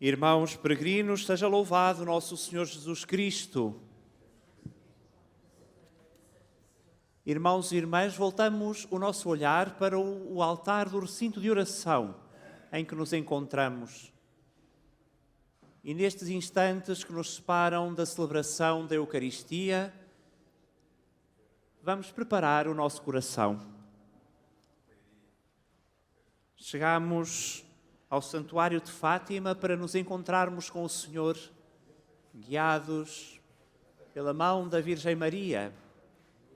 Irmãos peregrinos, seja louvado nosso Senhor Jesus Cristo. Irmãos e irmãs, voltamos o nosso olhar para o altar do recinto de oração em que nos encontramos. E nestes instantes que nos separam da celebração da Eucaristia, vamos preparar o nosso coração. Chegamos ao Santuário de Fátima para nos encontrarmos com o Senhor, guiados pela mão da Virgem Maria,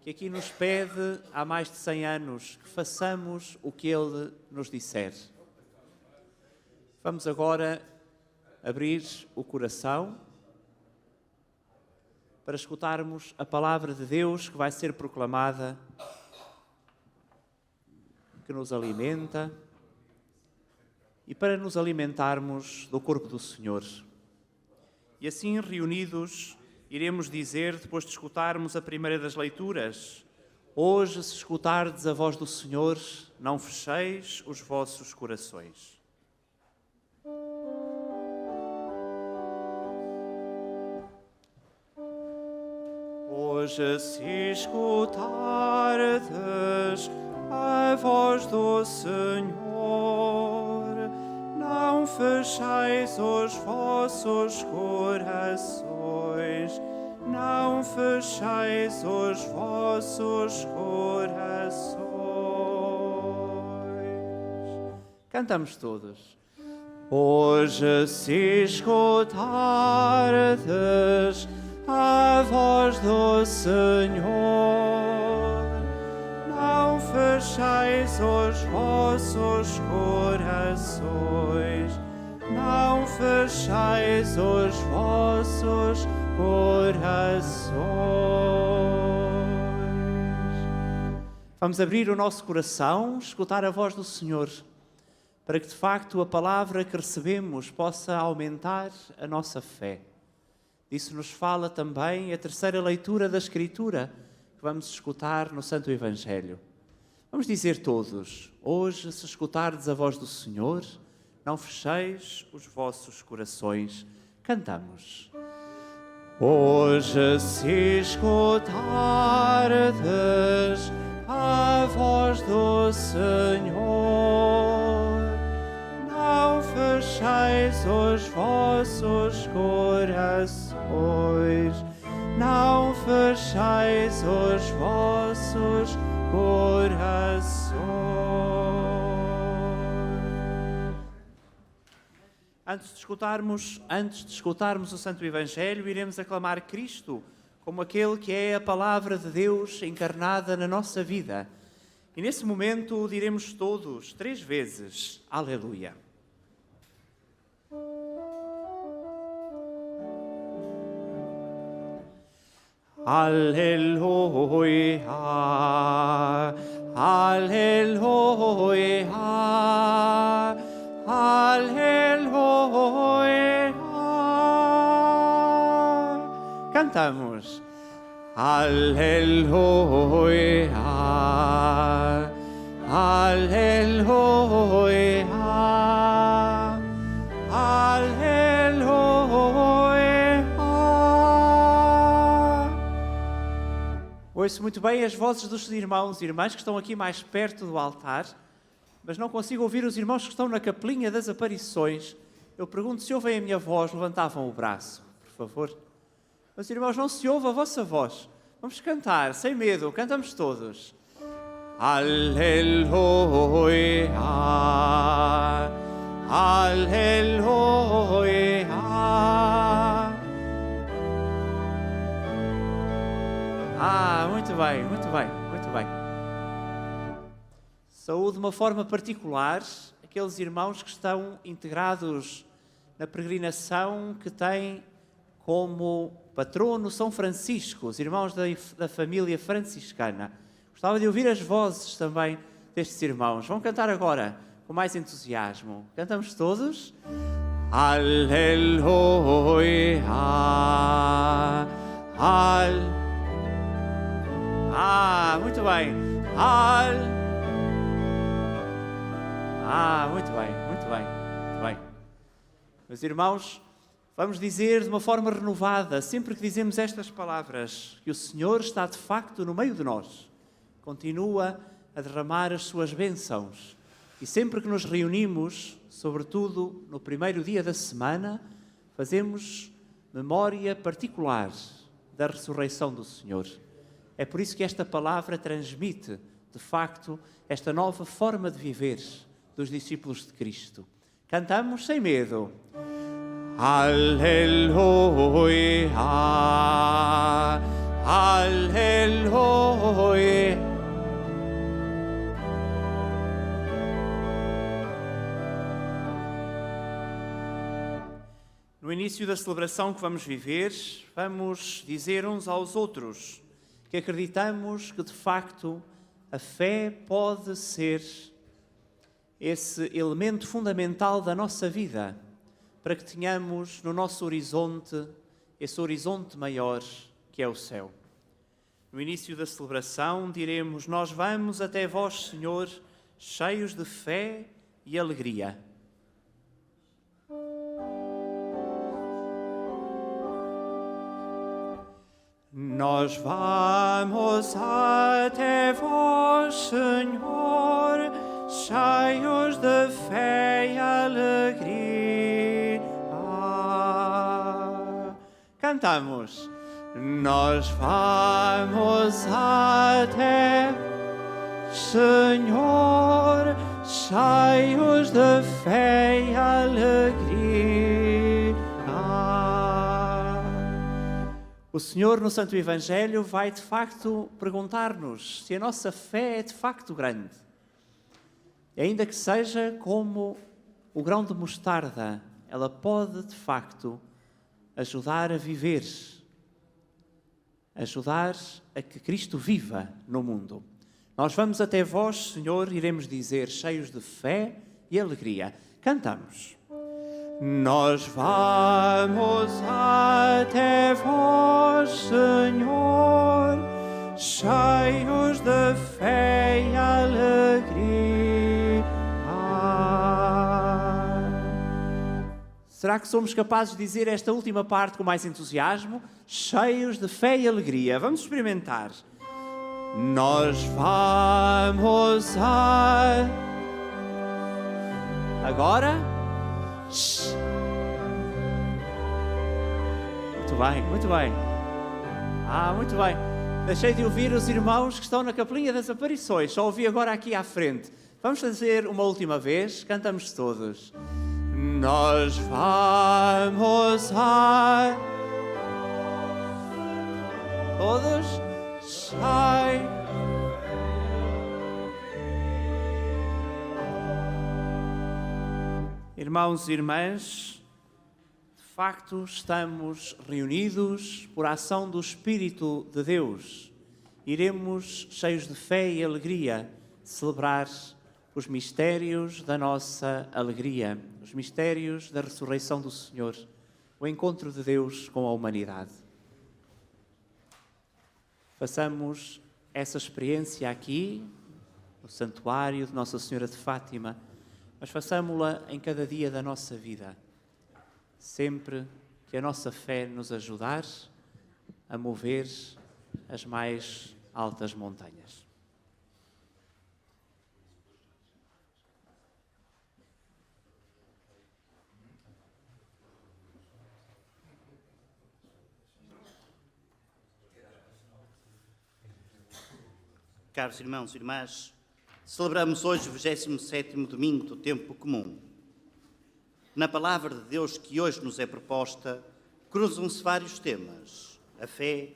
que aqui nos pede há mais de 100 anos que façamos o que Ele nos disser. Vamos agora abrir o coração para escutarmos a palavra de Deus que vai ser proclamada, que nos alimenta, e para nos alimentarmos do corpo do Senhor. E assim, reunidos, iremos dizer, depois de escutarmos a primeira das leituras: hoje, se escutardes a voz do Senhor, não fecheis os vossos corações. Hoje, se escutardes a voz do Senhor, não fecheis os vossos corações, não fecheis os vossos corações. Cantamos todos. Hoje, se escutardes a voz do Senhor, não fecheis os vossos corações, não fecheis os vossos corações. Vamos abrir o nosso coração, escutar a voz do Senhor, para que de facto a palavra que recebemos possa aumentar a nossa fé. Disso nos fala também a terceira leitura da Escritura, que vamos escutar no Santo Evangelho. Vamos dizer todos: hoje, se escutardes a voz do Senhor, não fecheis os vossos corações. Cantamos. Hoje, se escutardes a voz do Senhor, não fecheis os vossos corações, não fecheis os vossos corações. Antes de escutarmos o Santo Evangelho, iremos aclamar Cristo como aquele que é a palavra de Deus encarnada na nossa vida. E nesse momento diremos todos 3 vezes: Aleluia. Aleluia, aleluia, aleluia. Cantamos. Aleluia, aleluia, Ouço muito bem as vozes dos irmãos e irmãs que estão aqui mais perto do altar, mas não consigo ouvir os irmãos que estão na capelinha das aparições. Eu pergunto: se ouvem a minha voz, levantavam o braço, por favor. Mas irmãos, não se ouve a vossa voz. Vamos cantar, sem medo, cantamos todos. Aleluia, aleluia. Muito bem, muito bem, muito bem. Saúdo de uma forma particular aqueles irmãos que estão integrados na peregrinação que têm como patrono São Francisco, os irmãos da família franciscana. Gostava de ouvir as vozes também destes irmãos. Vão cantar agora com mais entusiasmo. Cantamos todos. Aleluia, muito bem. Muito bem, muito bem, muito bem. Meus irmãos, vamos dizer de uma forma renovada, sempre que dizemos estas palavras, que o Senhor está de facto no meio de nós, continua a derramar as suas bênçãos. E sempre que nos reunimos, sobretudo no primeiro dia da semana, fazemos memória particular da ressurreição do Senhor. É por isso que esta palavra transmite, de facto, esta nova forma de viver dos discípulos de Cristo. Cantamos sem medo. Aleluia, aleluia. No início da celebração que vamos viver, vamos dizer uns aos outros que acreditamos que, de facto, a fé pode ser esse elemento fundamental da nossa vida, para que tenhamos no nosso horizonte esse horizonte maior que é o céu. No início da celebração diremos: nós vamos até vós, Senhor, cheios de fé e alegria. Nós vamos até vós, Senhor, cheios de fé e alegria. Cantamos. Nós vamos até, Senhor, cheios de fé e alegria. O Senhor, no Santo Evangelho, vai de facto perguntar-nos se a nossa fé é de facto grande. E ainda que seja como o grão de mostarda, ela pode de facto ajudar a viver, ajudar a que Cristo viva no mundo. Nós vamos até vós, Senhor, iremos dizer, cheios de fé e alegria. Cantamos. Nós vamos até vós, Senhor, cheios de fé e alegria. Será que somos capazes de dizer esta última parte com mais entusiasmo? Cheios de fé e alegria. Vamos experimentar. Nós vamos a... Agora... Muito bem, muito bem. Muito bem. Deixei de ouvir os irmãos que estão na Capelinha das Aparições. Só ouvi agora aqui à frente. Vamos fazer uma última vez. Cantamos todos. Nós vamos a... Todos? Irmãos e irmãs, de facto estamos reunidos por ação do Espírito de Deus. Iremos, cheios de fé e alegria, celebrar os mistérios da nossa alegria, os mistérios da ressurreição do Senhor, o encontro de Deus com a humanidade. Façamos essa experiência aqui, no Santuário de Nossa Senhora de Fátima, mas façamo-la em cada dia da nossa vida, sempre que a nossa fé nos ajudar a mover as mais altas montanhas. Caros irmãos e irmãs, celebramos hoje o 27º domingo do tempo comum. Na palavra de Deus que hoje nos é proposta, cruzam-se vários temas: a fé,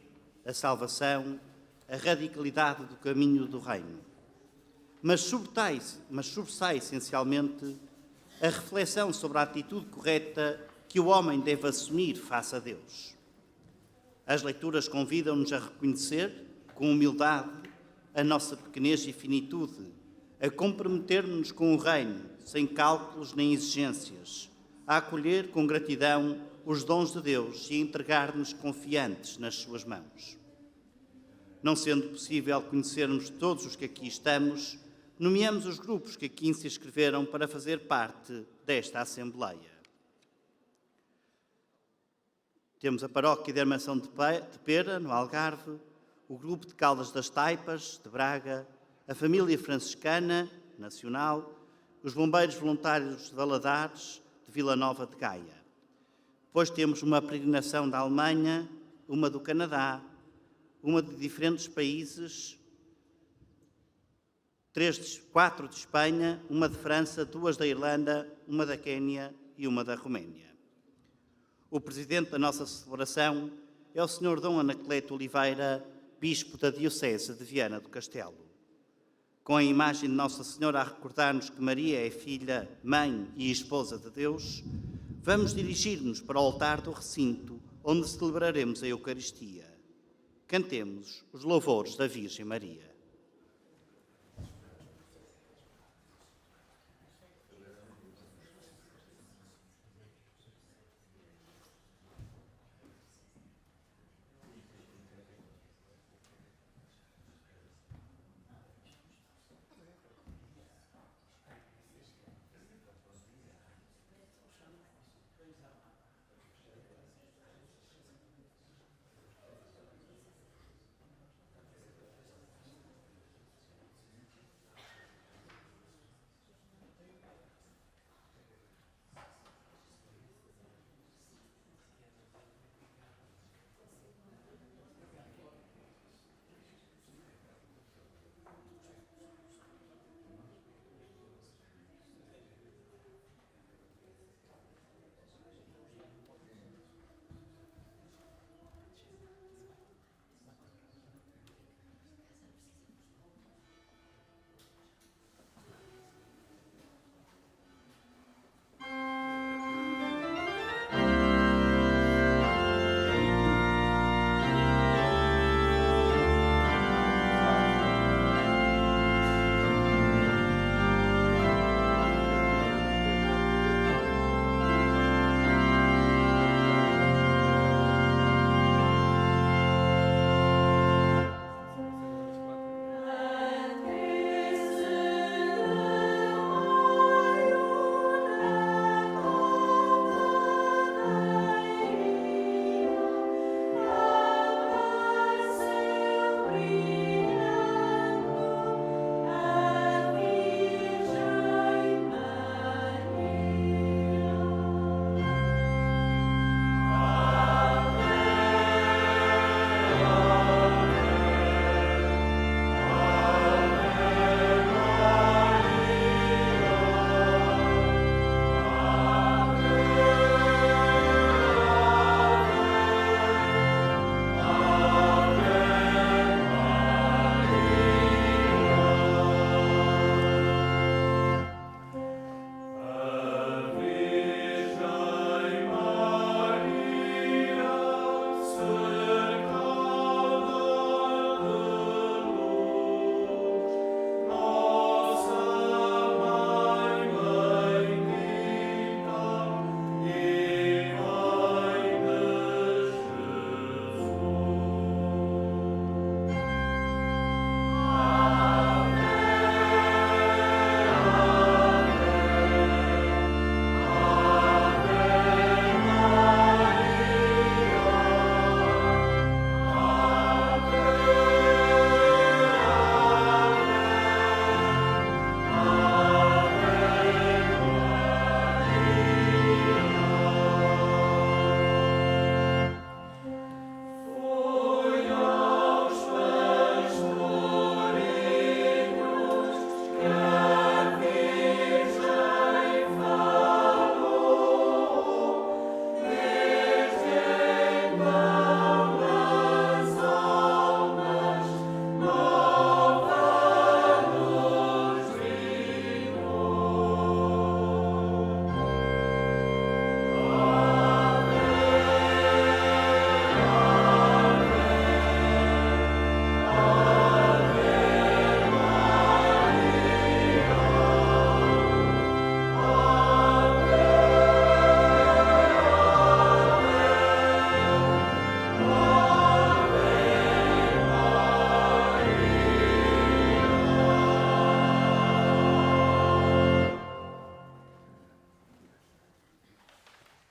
a salvação, a radicalidade do caminho do reino. Mas sobressai essencialmente a reflexão sobre a atitude correta que o homem deve assumir face a Deus. As leituras convidam-nos a reconhecer, com humildade, a nossa pequenez e finitude, a comprometer-nos com o reino, sem cálculos nem exigências, a acolher com gratidão os dons de Deus e a entregar-nos confiantes nas suas mãos. Não sendo possível conhecermos todos os que aqui estamos, nomeamos os grupos que aqui se inscreveram para fazer parte desta Assembleia. Temos a Paróquia de Armação de Pera, no Algarve, o Grupo de Caldas das Taipas, de Braga, a Família Franciscana, nacional, os Bombeiros Voluntários de Valadares, de Vila Nova de Gaia. Depois temos uma peregrinação da Alemanha, uma do Canadá, uma de diferentes países, 4 de Espanha, uma de França, 2 da Irlanda, uma da Quénia e uma da Roménia. O presidente da nossa celebração é o Sr. Dom Anacleto Oliveira, Bispo da Diocese de Viana do Castelo. Com a imagem de Nossa Senhora a recordar-nos que Maria é filha, mãe e esposa de Deus, vamos dirigir-nos para o altar do recinto onde celebraremos a Eucaristia. Cantemos os louvores da Virgem Maria.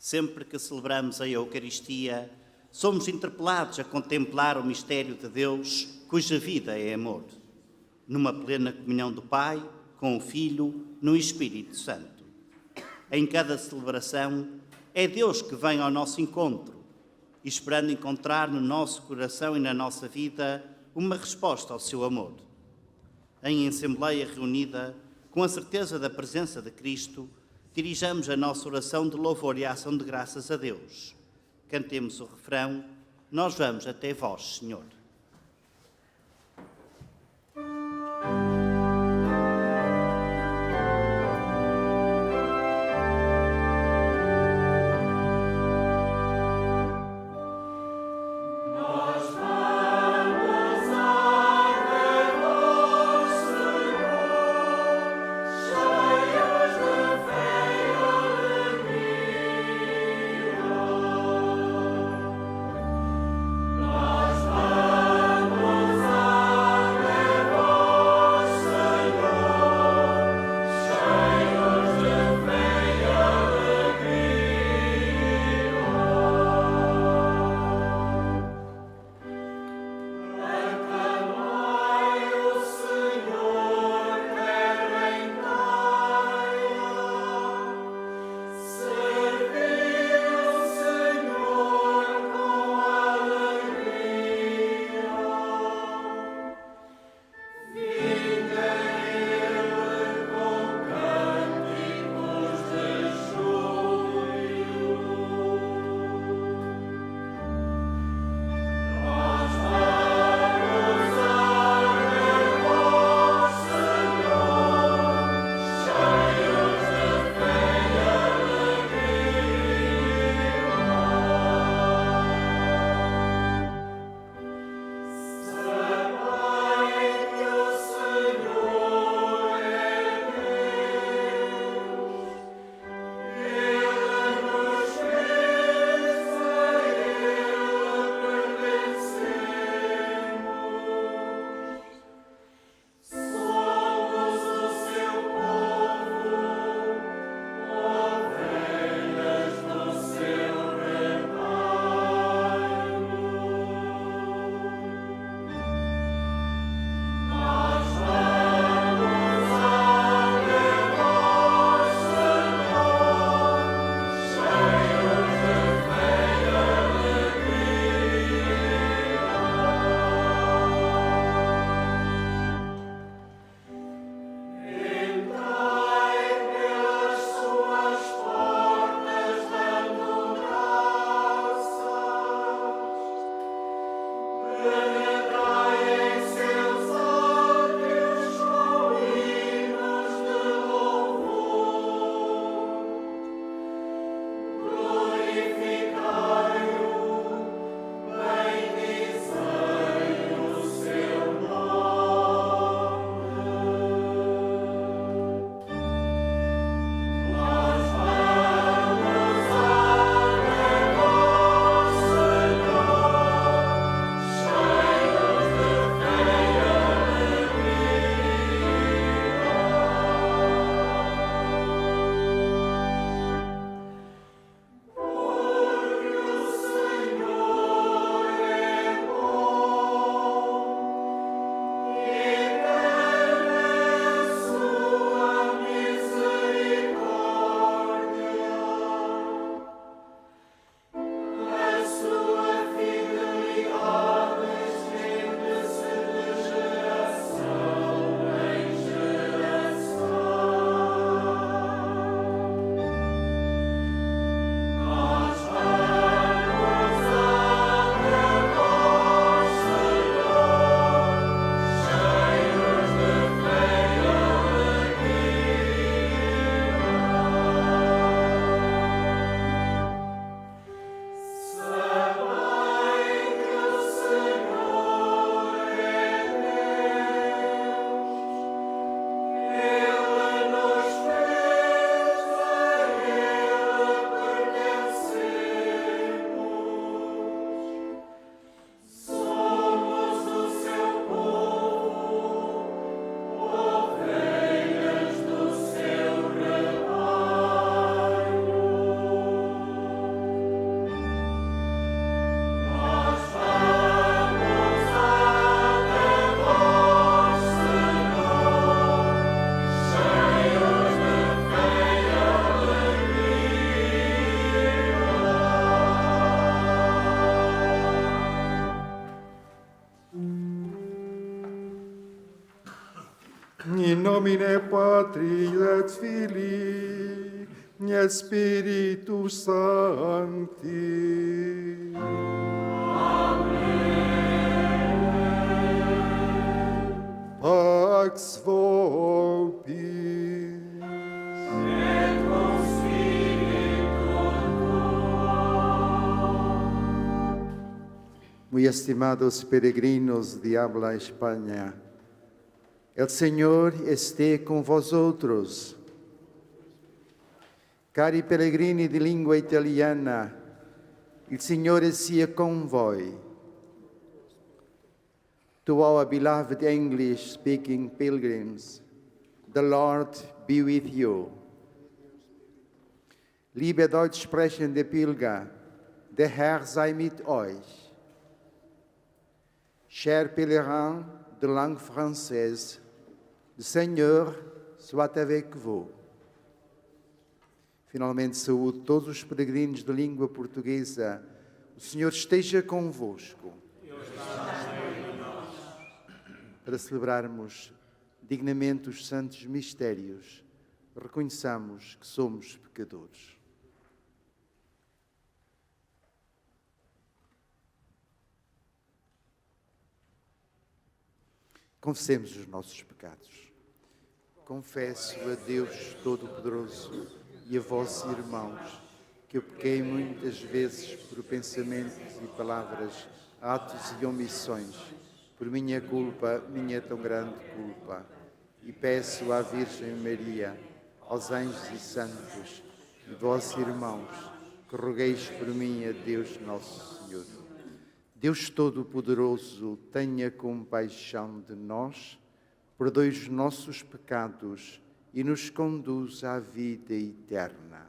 Sempre que celebramos a Eucaristia, somos interpelados a contemplar o mistério de Deus, cuja vida é amor, numa plena comunhão do Pai, com o Filho, no Espírito Santo. Em cada celebração, é Deus que vem ao nosso encontro, esperando encontrar no nosso coração e na nossa vida uma resposta ao seu amor. Em assembleia reunida, com a certeza da presença de Cristo, dirijamos a nossa oração de louvor e ação de graças a Deus. Cantemos o refrão: Nós vamos até vós, Senhor. Nós vamos In nomine Patris et Filii et Spiritus Sancti. Amen. Pax vobis. Et con spiritu tuo. Muy estimados peregrinos de habla España, el Señor esté con vosotros. Cari pellegrini di lingua italiana, il Signore sia con voi. To our beloved English-speaking pilgrims, the Lord be with you. Liebe Deutsch sprechende Pilger, der Herr sei mit euch. Chers pèlerins de langue française, le Seigneur soit avec vous. Finalmente, saúdo todos os peregrinos de língua portuguesa. O Senhor esteja convosco. Para celebrarmos dignamente os santos mistérios, reconheçamos que somos pecadores. Confessemos os nossos pecados. Confesso a Deus Todo-Poderoso e a vós, irmãos, que eu pequei muitas vezes por pensamentos e palavras, atos e omissões, por minha culpa, minha tão grande culpa. E peço à Virgem Maria, aos anjos e santos, e vós, irmãos, que rogueis por mim a Deus Nosso Senhor. Deus Todo-Poderoso, tenha compaixão de nós, perdoe os nossos pecados e nos conduz à vida eterna.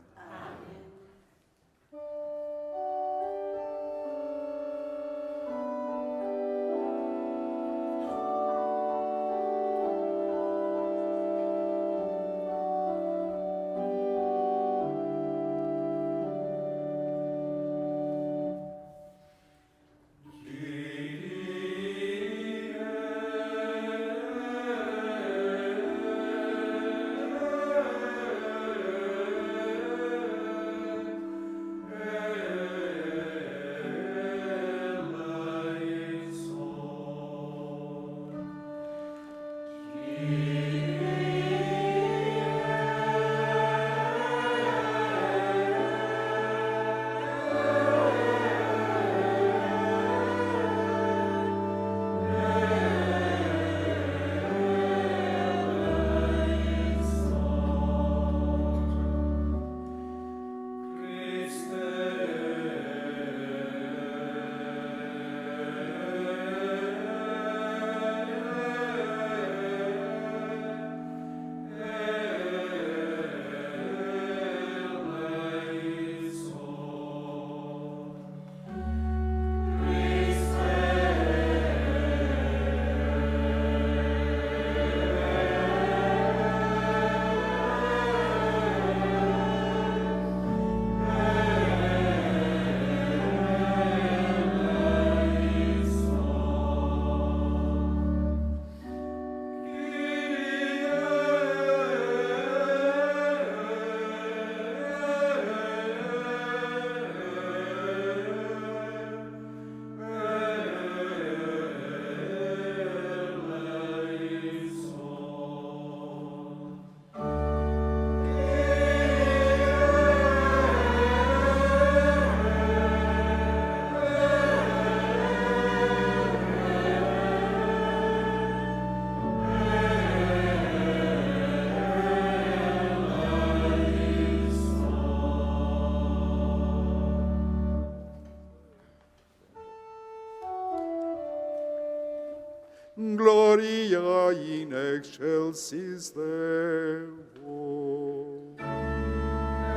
Gloria in excelsis Deo.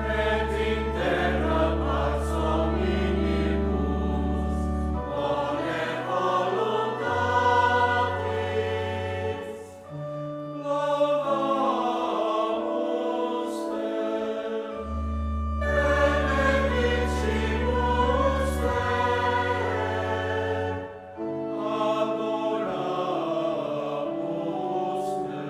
Et in terra pax hominibus, bone voluntatis, laudamus te, benedicimus te, adoramus te.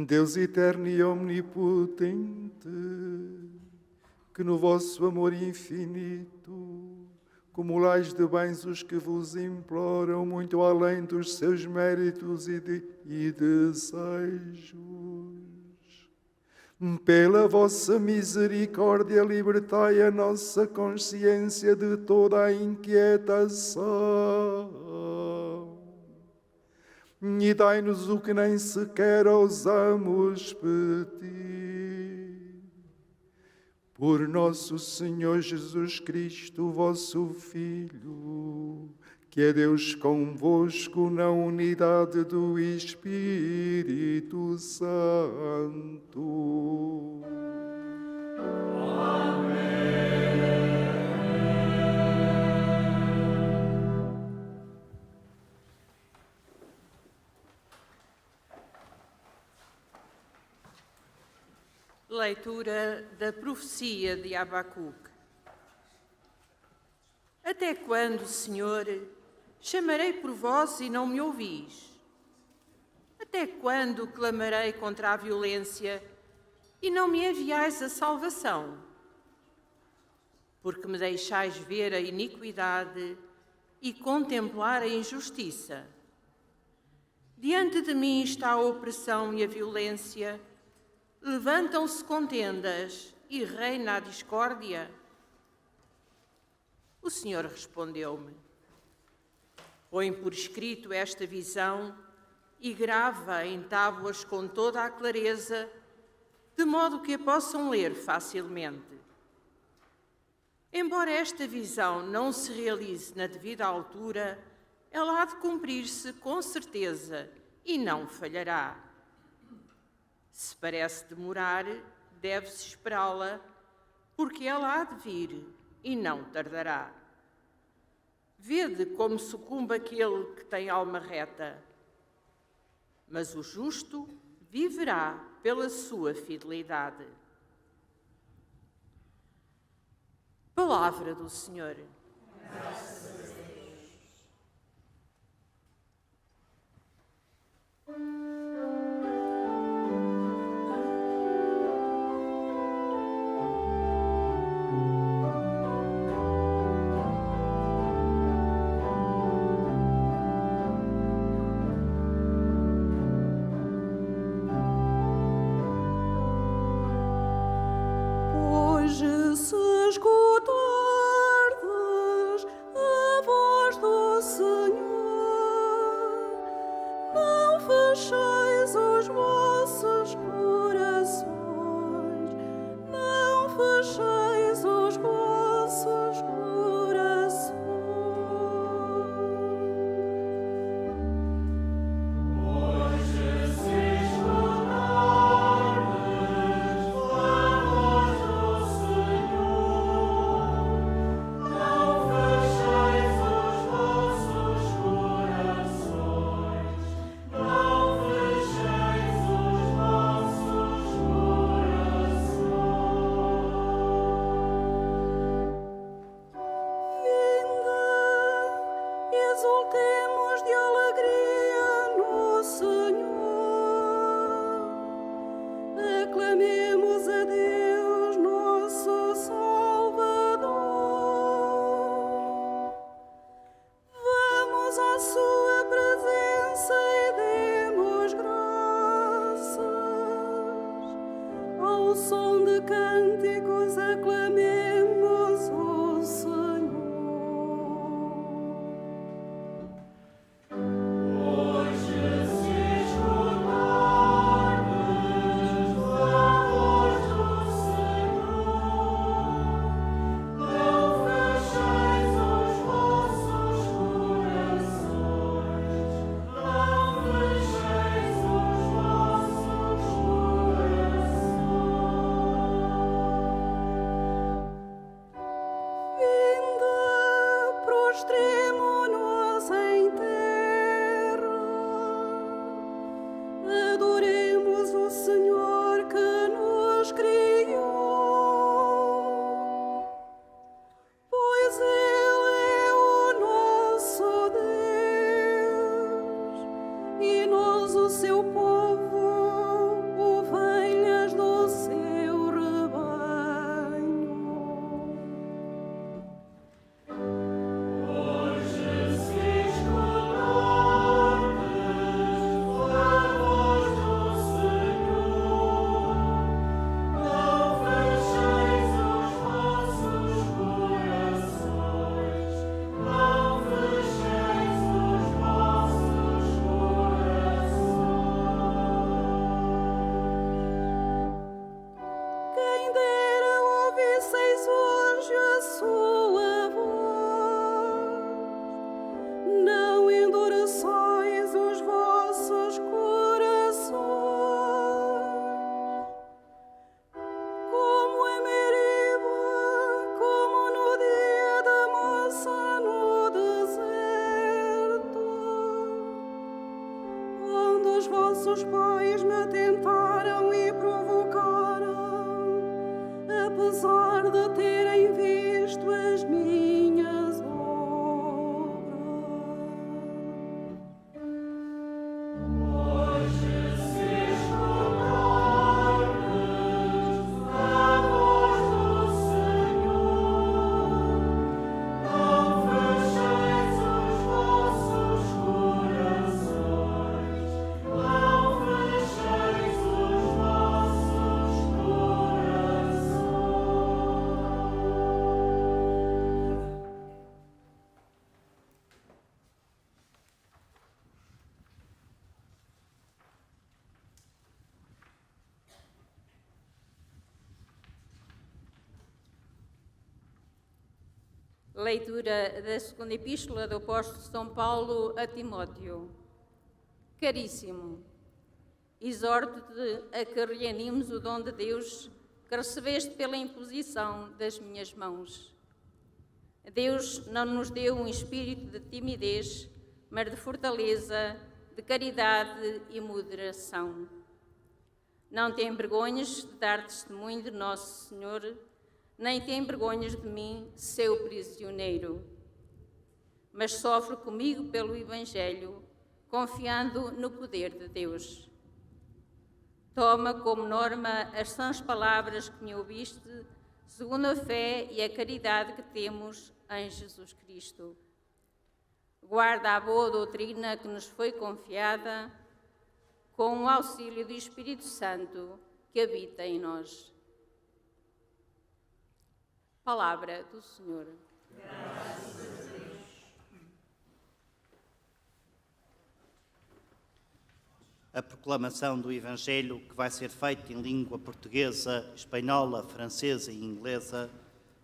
Deus eterno e omnipotente, que no vosso amor infinito cumulais de bens os que vos imploram muito além dos seus méritos e desejos. Pela vossa misericórdia, libertai a nossa consciência de toda a inquietação e dai-nos o que nem sequer ousamos pedir. Por nosso Senhor Jesus Cristo, vosso Filho, que é Deus convosco na unidade do Espírito Santo. Leitura da profecia de Abacuque. Até quando, Senhor, chamarei por vós e não me ouvis? Até quando clamarei contra a violência e não me enviais a salvação? Porque me deixais ver a iniquidade e contemplar a injustiça. Diante de mim está a opressão e a violência. Levantam-se contendas e reina a discórdia. O Senhor respondeu-me: põe por escrito esta visão e grava em tábuas com toda a clareza, de modo que a possam ler facilmente. Embora esta visão não se realize na devida altura, ela há de cumprir-se com certeza e não falhará. Se parece demorar, deve-se esperá-la, porque ela há de vir e não tardará. Vede como sucumbe aquele que tem alma reta, mas o justo viverá pela sua fidelidade. Palavra do Senhor. Graças a Deus. vossos pais me tentaram e provocaram, apesar de terem visto as minhas obras. Hoje se escutardes a voz do Senhor, não fecheis os vossos corações, não fecheis os vossos corações. Leitura da segunda epístola do apóstolo São Paulo a Timóteo. Caríssimo, exorto-te a que reanimes o dom de Deus que recebeste pela imposição das minhas mãos. Deus não nos deu um espírito de timidez, mas de fortaleza, de caridade e moderação. Não te envergonhes de dar testemunho de Nosso Senhor, nem te envergonhes de mim, seu prisioneiro. Mas sofre comigo pelo Evangelho, confiando no poder de Deus. Toma como norma as sãs palavras que me ouviste, segundo a fé e a caridade que temos em Jesus Cristo. Guarda a boa doutrina que nos foi confiada, com o auxílio do Espírito Santo que habita em nós. Palavra do Senhor. A proclamação do Evangelho, que vai ser feita em língua portuguesa, espanhola, francesa e inglesa,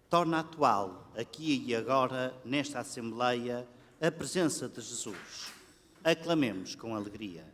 torna atual, aqui e agora, nesta Assembleia, a presença de Jesus. Aclamemos com alegria.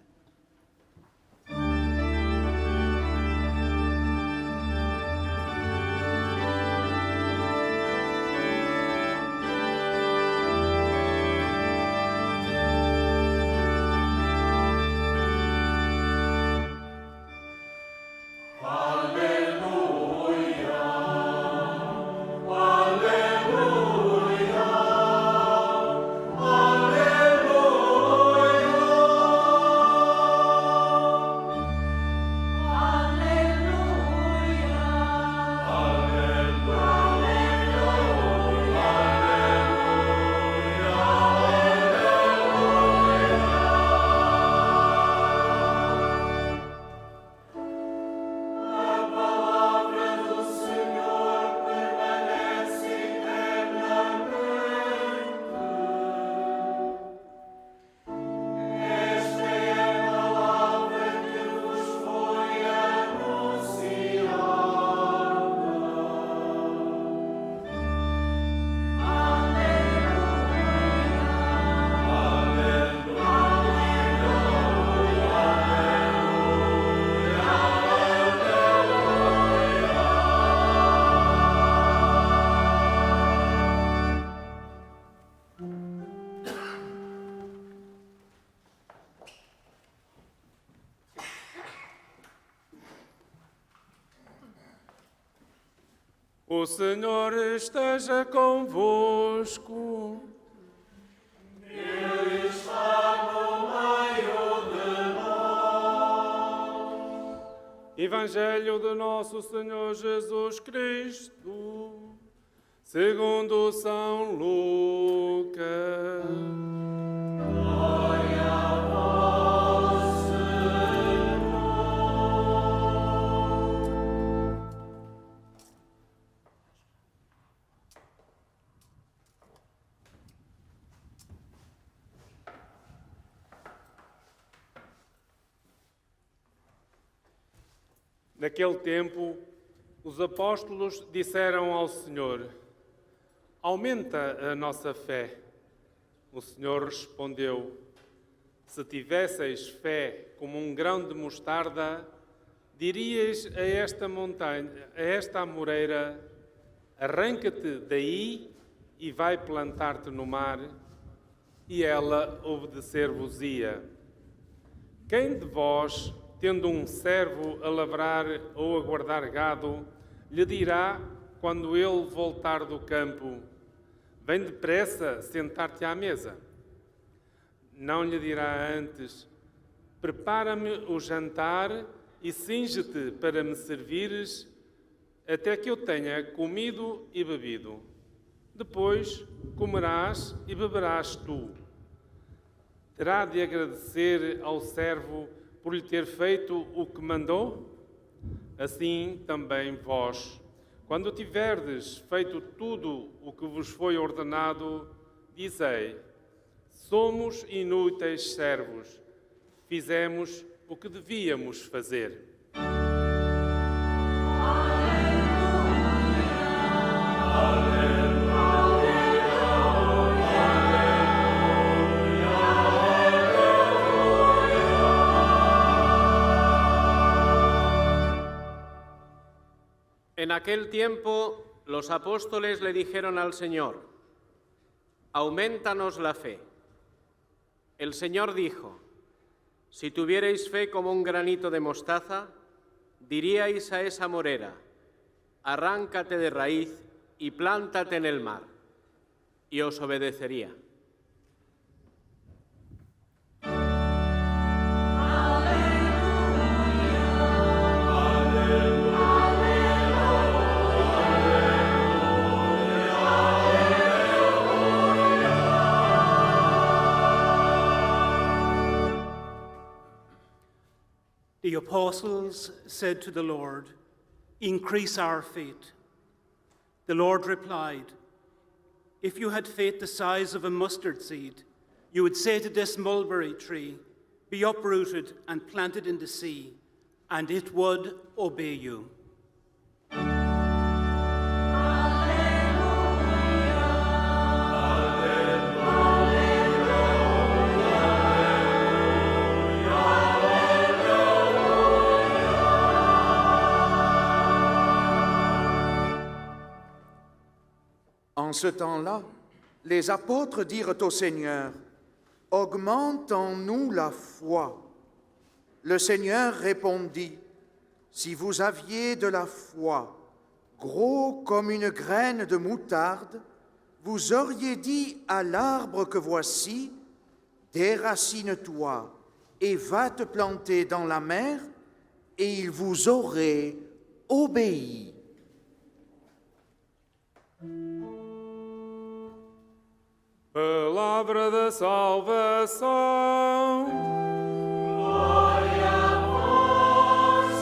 O Senhor esteja convosco. Ele está no meio de nós. Evangelho de nosso Senhor Jesus Cristo, segundo São Lucas. Glória a vós, Senhor. Naquele tempo, os apóstolos disseram ao Senhor: aumenta a nossa fé. O Senhor respondeu: se tivesseis fé como um grão de mostarda, dirias a esta montanha, a esta amoreira: arranca-te daí e vai plantar-te no mar, e ela obedecer-vos-ia. Quem de vós, tendo um servo a lavrar ou a guardar gado, lhe dirá, quando ele voltar do campo: vem depressa sentar-te à mesa? Não lhe dirá antes: prepara-me o jantar e cinge-te para me servires, até que eu tenha comido e bebido. Depois comerás e beberás tu. Terá de agradecer ao servo por lhe ter feito o que mandou? Assim também vós, quando tiverdes feito tudo o que vos foi ordenado, dizei: somos inúteis servos, fizemos o que devíamos fazer. En aquel tiempo, los apóstoles le dijeron al Señor: aumentanos la fe. El Señor dijo: si tuvierais fe como un granito de mostaza, diríais a esa morera: arráncate de raíz y plántate en el mar, y os obedecería. The apostles said to the Lord, increase our faith. The Lord replied, if you had faith the size of a mustard seed, you would say to this mulberry tree, be uprooted and planted in the sea, and it would obey you. En ce temps-là, les apôtres dirent au Seigneur: augmente en nous la foi. Le Seigneur répondit: si vous aviez de la foi, gros comme une graine de moutarde, vous auriez dit à l'arbre que voici: déracine-toi et va te planter dans la mer, et il vous aurait obéi. Palavra da salvação. Glória a vós,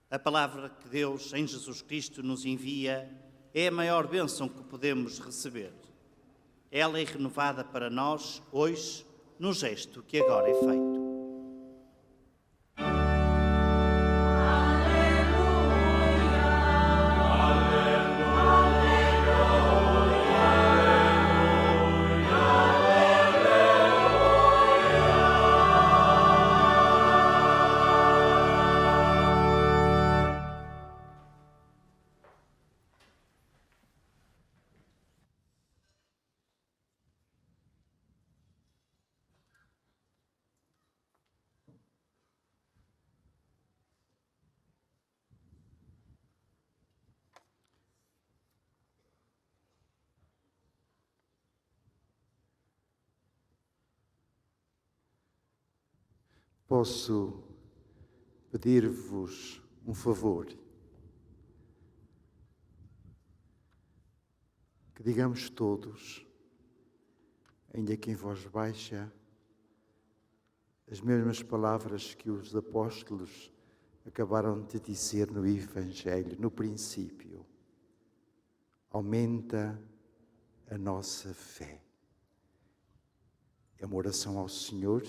A palavra que Deus, em Jesus Cristo, nos envia é a maior bênção que podemos receber. Ela é renovada para nós, hoje, no gesto que agora é feito. Posso pedir-vos um favor? Que digamos todos, ainda que em voz baixa, as mesmas palavras que os apóstolos acabaram de dizer no Evangelho, no princípio. Aumenta a nossa fé. É uma oração ao Senhor.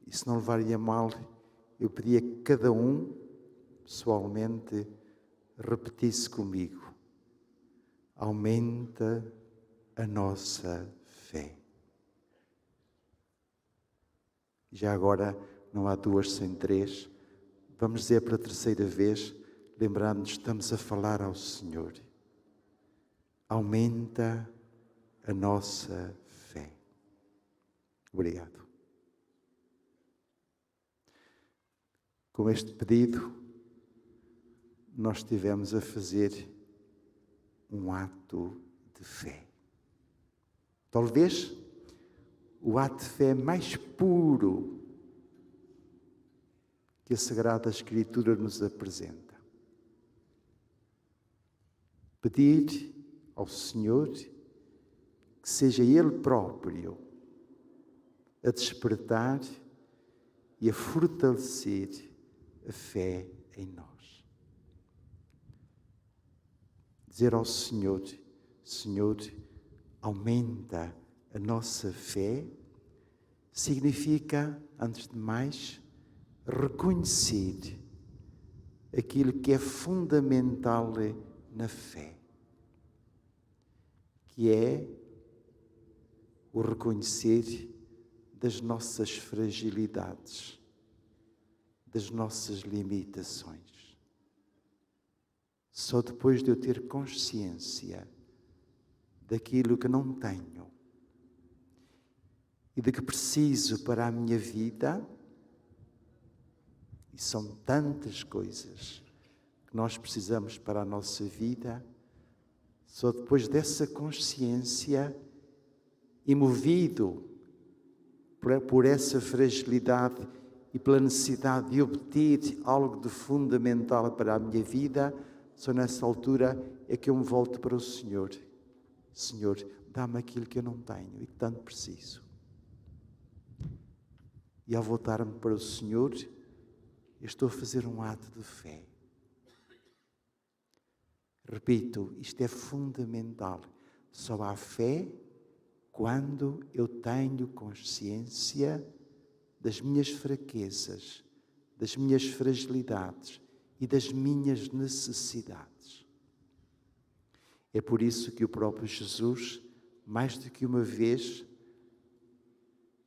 E se não levaria mal, eu pedia que cada um, pessoalmente, repetisse comigo: aumenta a nossa fé. E já agora, não há duas sem três. Vamos dizer pela terceira vez, lembrando-nos, estamos a falar ao Senhor. Aumenta a nossa fé. Obrigado. Com este pedido, nós estivemos a fazer um ato de fé. Talvez o ato de fé mais puro que a Sagrada Escritura nos apresenta. Pedir ao Senhor que seja Ele próprio a despertar e a fortalecer a fé em nós. Dizer ao Senhor, Senhor, aumenta a nossa fé, significa, antes de mais, reconhecer aquilo que é fundamental na fé, que é o reconhecer das nossas fragilidades, das nossas limitações. Só depois de eu ter consciência daquilo que não tenho e de que preciso para a minha vida, e são tantas coisas que nós precisamos para a nossa vida, só depois dessa consciência e movido por essa fragilidade e pela necessidade de obter algo de fundamental para a minha vida, só nessa altura é que eu me volto para o Senhor. Senhor, dá-me aquilo que eu não tenho e que tanto preciso. E ao voltar-me para o Senhor, eu estou a fazer um ato de fé. Repito, isto é fundamental. Só há fé quando eu tenho consciência das minhas fraquezas, das minhas fragilidades e das minhas necessidades. É por isso que o próprio Jesus, mais do que uma vez,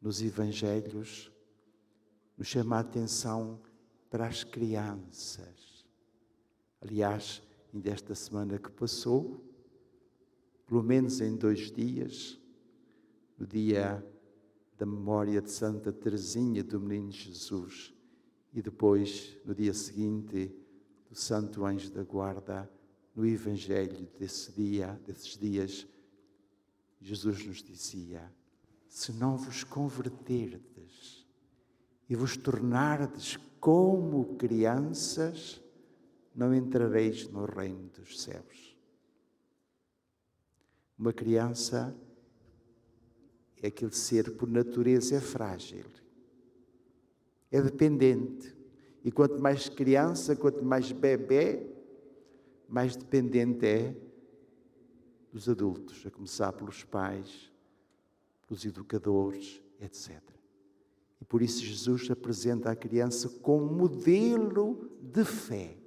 nos Evangelhos, nos chama a atenção para as crianças. Aliás, ainda esta semana que passou, pelo menos em 2 dias, no dia da memória de Santa Teresinha do Menino Jesus e depois, no dia seguinte, do Santo Anjo da Guarda, no Evangelho desses dias, Jesus nos dizia: se não vos converterdes e vos tornardes como crianças, não entrareis no reino dos céus. Uma criança é aquele ser por natureza é frágil, é dependente. E quanto mais criança, quanto mais bebê, mais dependente é dos adultos, a começar pelos pais, pelos educadores, etc. E por isso Jesus apresenta a criança como modelo de fé.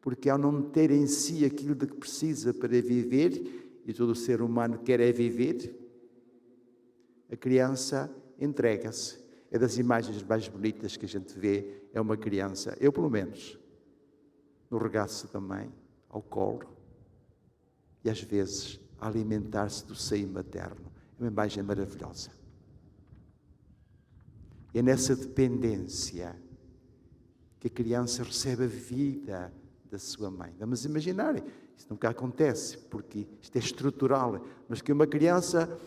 Porque ao não ter em si aquilo de que precisa para viver, e todo ser humano quer é viver, a criança entrega-se. É das imagens mais bonitas que a gente vê, é uma criança, eu pelo menos, no regaço da mãe, ao colo, e às vezes a alimentar-se do seio materno. É uma imagem maravilhosa. E é nessa dependência que a criança recebe a vida da sua mãe. Vamos imaginar, isso nunca acontece, porque isto é estrutural, mas que uma criança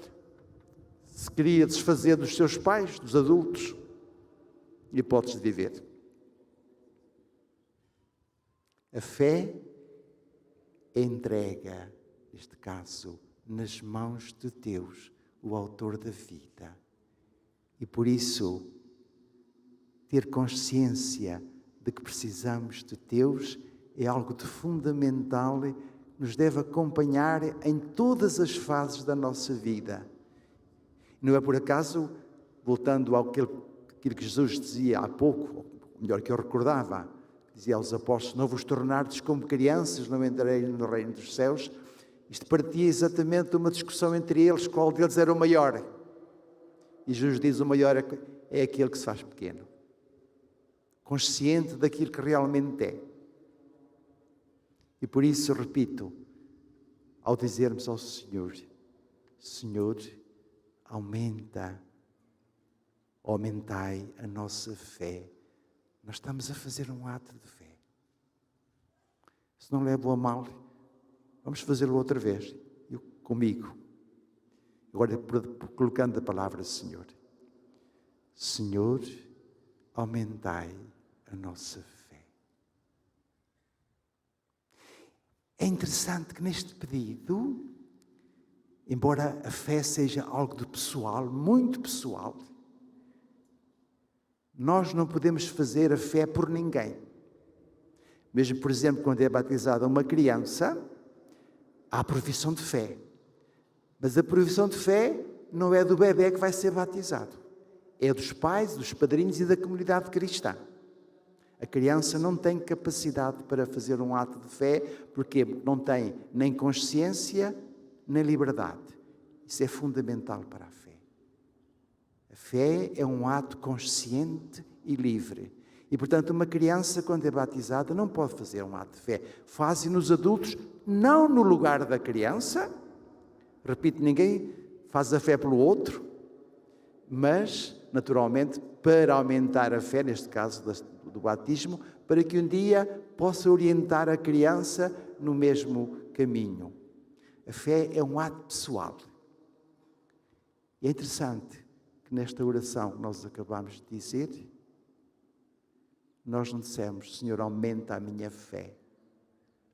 se queria desfazer dos seus pais, dos adultos, hipótese de viver. A fé é entrega, neste caso, nas mãos de Deus, o autor da vida. E por isso, ter consciência de que precisamos de Deus é algo de fundamental, nos deve acompanhar em todas as fases da nossa vida. Não é por acaso, voltando àquilo que Jesus dizia há pouco, ou melhor que eu recordava, dizia aos apóstolos: não vos tornardes como crianças, não entrareis no reino dos céus. Isto partia exatamente de uma discussão entre eles, qual deles era o maior. E Jesus diz: o maior é aquele que se faz pequeno, consciente daquilo que realmente é. E por isso, repito, ao dizermos ao Senhor: Senhor, aumentai a nossa fé, nós estamos a fazer um ato de fé. Se não levo a mal, vamos fazê-lo outra vez, comigo. Agora, colocando a palavra Senhor. Senhor, aumentai a nossa fé. É interessante que neste pedido, embora a fé seja algo de pessoal, muito pessoal, nós não podemos fazer a fé por ninguém. Mesmo, por exemplo, quando é batizada uma criança, há a profissão de fé. Mas a profissão de fé não é do bebé que vai ser batizado. É dos pais, dos padrinhos e da comunidade cristã. A criança não tem capacidade para fazer um ato de fé porque não tem nem consciência nem liberdade. Isso é fundamental para a fé. A fé é um ato consciente e livre. E, portanto, uma criança, quando é batizada, não pode fazer um ato de fé. Fazem nos adultos, não no lugar da criança. Repito, ninguém faz a fé pelo outro, mas, naturalmente, para aumentar a fé, neste caso do batismo, para que um dia possa orientar a criança no mesmo caminho. A fé é um ato pessoal. E é interessante que nesta oração que nós acabamos de dizer, nós não dissemos: Senhor, aumenta a minha fé,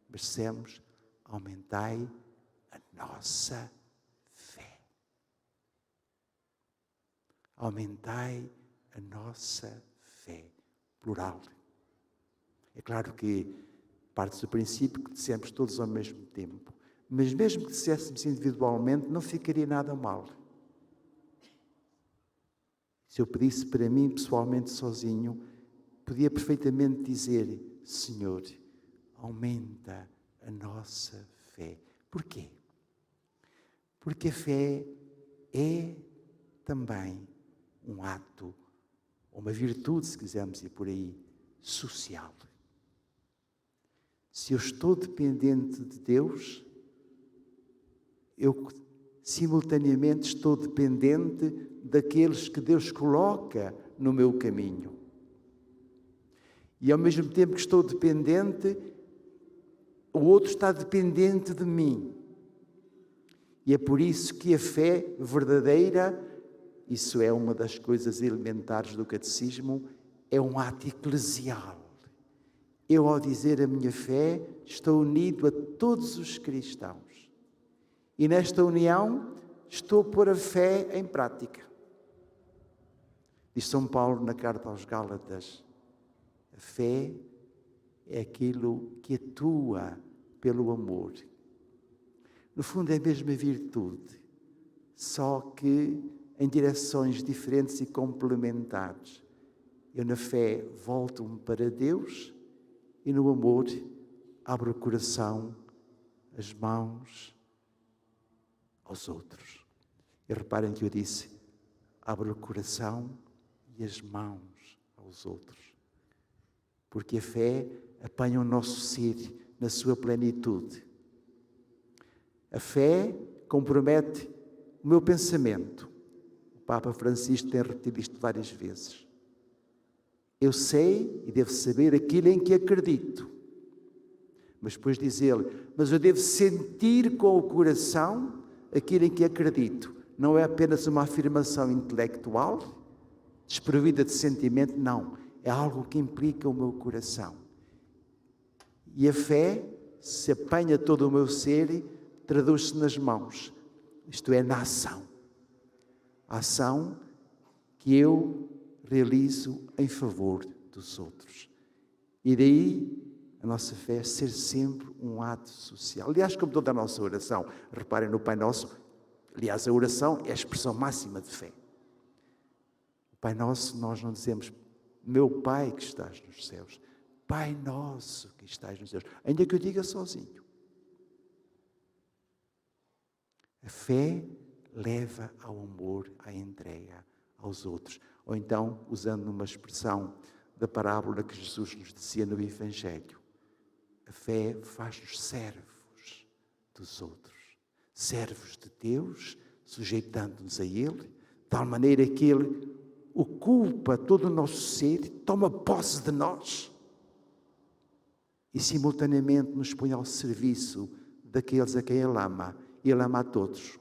mas dissemos: aumentai a nossa fé. Aumentai a nossa fé. Plural. É claro que parte do princípio que dissemos todos ao mesmo tempo, mas mesmo que disséssemos individualmente, não ficaria nada mal. Se eu pedisse para mim, pessoalmente, sozinho, podia perfeitamente dizer: Senhor, aumenta a nossa fé. Porquê? Porque a fé é também um ato, ou uma virtude, se quisermos ir por aí, social. Se eu estou dependente de Deus, eu simultaneamente estou dependente daqueles que Deus coloca no meu caminho. E ao mesmo tempo que estou dependente, o outro está dependente de mim. E é por isso que a fé verdadeira, isso é uma das coisas elementares do catecismo, é um ato eclesial. Eu, ao dizer a minha fé, estou unido a todos os cristãos. E nesta união estou a pôr a fé em prática. Diz São Paulo na carta aos Gálatas: a fé é aquilo que atua pelo amor. No fundo é a mesma virtude, só que em direções diferentes e complementares. Eu na fé volto-me para Deus e no amor abro o coração, as mãos aos outros. E reparem que eu disse: abro o coração e as mãos aos outros. Porque a fé apanha o nosso ser na sua plenitude. A fé compromete o meu pensamento. O Papa Francisco tem repetido isto várias vezes. Eu sei e devo saber aquilo em que acredito. Mas depois diz ele: mas eu devo sentir com o coração aquilo em que acredito. Não é apenas uma afirmação intelectual, desprovida de sentimento, não. É algo que implica o meu coração. E a fé se apanha todo o meu ser, traduz-se nas mãos, isto é, na ação. A ação que eu realizo em favor dos outros. E daí a nossa fé ser sempre um ato social. Aliás, como toda a nossa oração, reparem no Pai Nosso, aliás, a oração é a expressão máxima de fé. O Pai Nosso, nós não dizemos: meu Pai que estás nos céus, Pai Nosso que estás nos céus, ainda que eu diga sozinho. A fé leva ao amor, à entrega. aos outros. Ou então, usando uma expressão da parábola que Jesus nos dizia no Evangelho, a fé faz-nos servos dos outros, servos de Deus, sujeitando-nos a Ele, de tal maneira que Ele ocupa todo o nosso ser, toma posse de nós e simultaneamente nos põe ao serviço daqueles a quem Ele ama. E Ele ama a todos.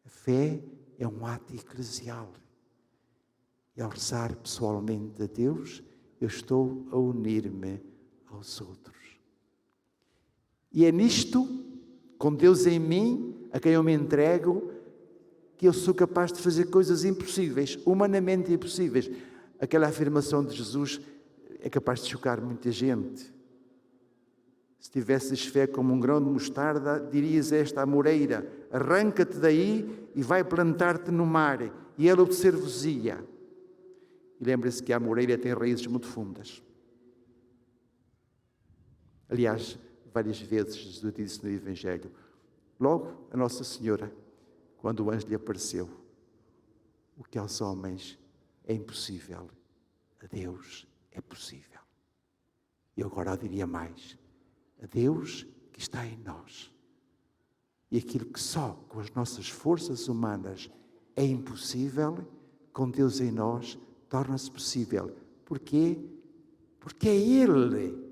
A fé é um ato eclesial. E ao rezar pessoalmente a Deus, eu estou a unir-me aos outros. E é nisto, com Deus em mim, a quem eu me entrego, que eu sou capaz de fazer coisas impossíveis, humanamente impossíveis. Aquela afirmação de Jesus é capaz de chocar muita gente. Se tivesses fé como um grão de mostarda, dirias a esta amoreira, arranca-te daí e vai plantar-te no mar, e ela obedecer-vos-ia. E lembre-se que a amoreira tem raízes muito fundas. Aliás, várias vezes Jesus disse no Evangelho, logo a Nossa Senhora, quando o anjo lhe apareceu, o que aos homens é impossível, a Deus é possível. E eu agora diria mais, a Deus que está em nós. E aquilo que só com as nossas forças humanas é impossível, com Deus em nós, torna-se possível. Porquê? Porque é Ele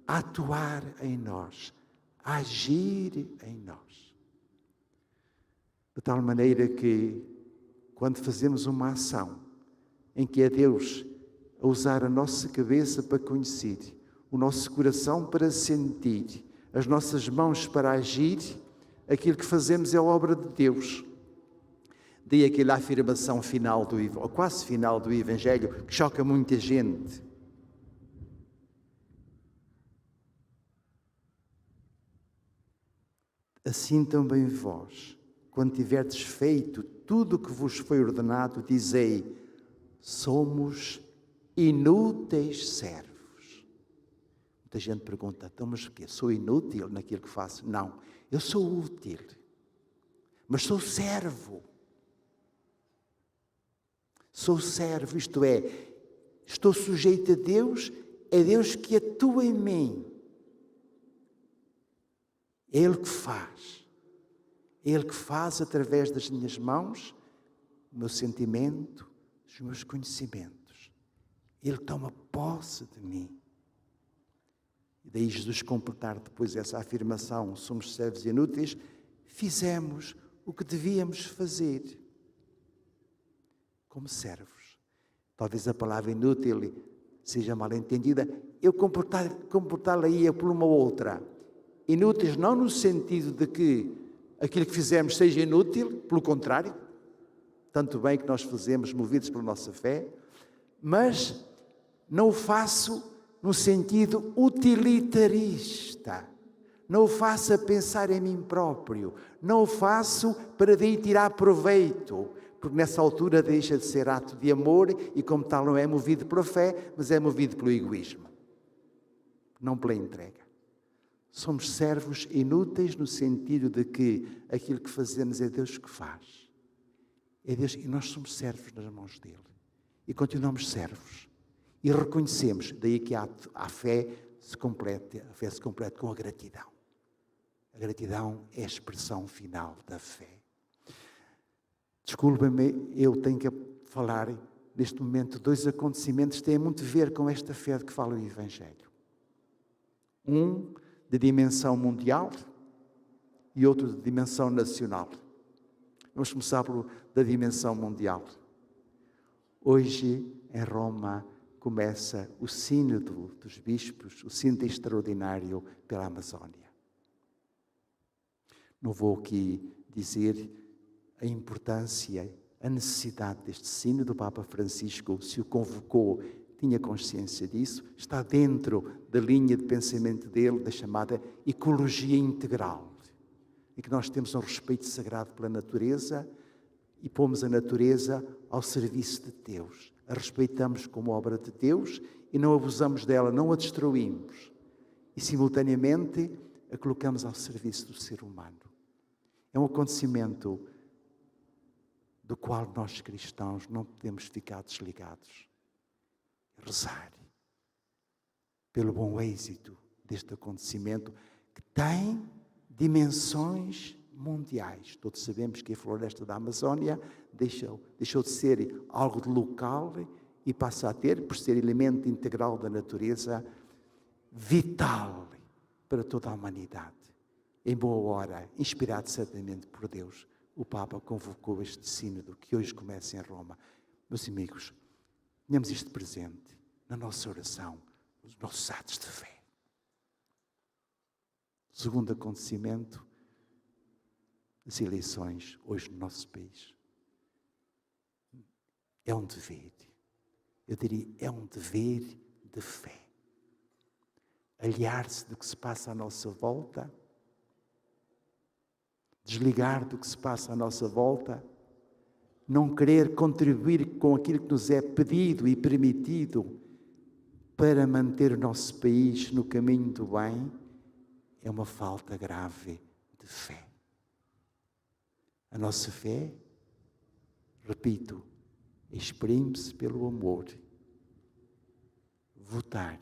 a atuar em nós, a agir em nós. De tal maneira que, quando fazemos uma ação em que é Deus a usar a nossa cabeça para conhecer, o nosso coração para sentir, as nossas mãos para agir, aquilo que fazemos é a obra de Deus. Daí aquela afirmação final, ou quase final do Evangelho, que choca muita gente. Assim também vós, quando tiverdes feito tudo o que vos foi ordenado, dizei, somos inúteis servos. Muita gente pergunta, então, mas o quê? Sou inútil naquilo que faço? Não, eu sou útil, mas sou servo. Sou servo, isto é, estou sujeito a Deus, é Deus que atua em mim. É Ele que faz. É Ele que faz através das minhas mãos, do meu sentimento, dos meus conhecimentos. Ele toma posse de mim. E daí Jesus completar depois essa afirmação, somos servos inúteis, fizemos o que devíamos fazer. Como servos. Talvez a palavra inútil seja mal entendida. Eu comportá-la-ia por uma outra. Inúteis não no sentido de que aquilo que fizemos seja inútil, pelo contrário, tanto bem que nós fazemos movidos pela nossa fé, mas não o faço no sentido utilitarista. Não o faço a pensar em mim próprio. Não o faço para daí tirar proveito, porque nessa altura deixa de ser ato de amor e como tal não é movido pela fé, mas é movido pelo egoísmo, não pela entrega. Somos servos inúteis no sentido de que aquilo que fazemos é Deus que faz. É Deus, e nós somos servos nas mãos dele. E continuamos servos. E reconhecemos, daí que a fé se complete com a gratidão. A gratidão é a expressão final da fé. Desculpem-me, eu tenho que falar neste momento dois acontecimentos que têm muito a ver com esta fé de que fala o Evangelho. Um de dimensão mundial e outro de dimensão nacional. Vamos começar da dimensão mundial. Hoje, em Roma, começa o Sínodo dos Bispos, o Sínodo extraordinário pela Amazónia. Não vou aqui dizer a importância, a necessidade deste Sínodo. O Papa Francisco se o convocou, tinha consciência disso, está dentro da linha de pensamento dele, da chamada ecologia integral, em que nós temos um respeito sagrado pela natureza e pomos a natureza ao serviço de Deus. A respeitamos como obra de Deus e não abusamos dela, não a destruímos. E, simultaneamente, a colocamos ao serviço do ser humano. É um acontecimento do qual nós cristãos não podemos ficar desligados. Rezar pelo bom êxito deste acontecimento que tem dimensões mundiais. Todos sabemos que a floresta da Amazónia deixou de ser algo de local e passa a ter, por ser elemento integral da natureza, vital para toda a humanidade. Em boa hora, inspirado certamente por Deus, o Papa convocou este sínodo que hoje começa em Roma. Meus amigos, tenhamos isto presente na nossa oração, nos nossos atos de fé. O segundo acontecimento, as eleições hoje no nosso país. É um dever, eu diria, é um dever de fé. Aliar-se do que se passa à nossa volta, desligar do que se passa à nossa volta, não querer contribuir com aquilo que nos é pedido e permitido para manter o nosso país no caminho do bem, é uma falta grave de fé. A nossa fé, repito, exprime-se pelo amor. Votar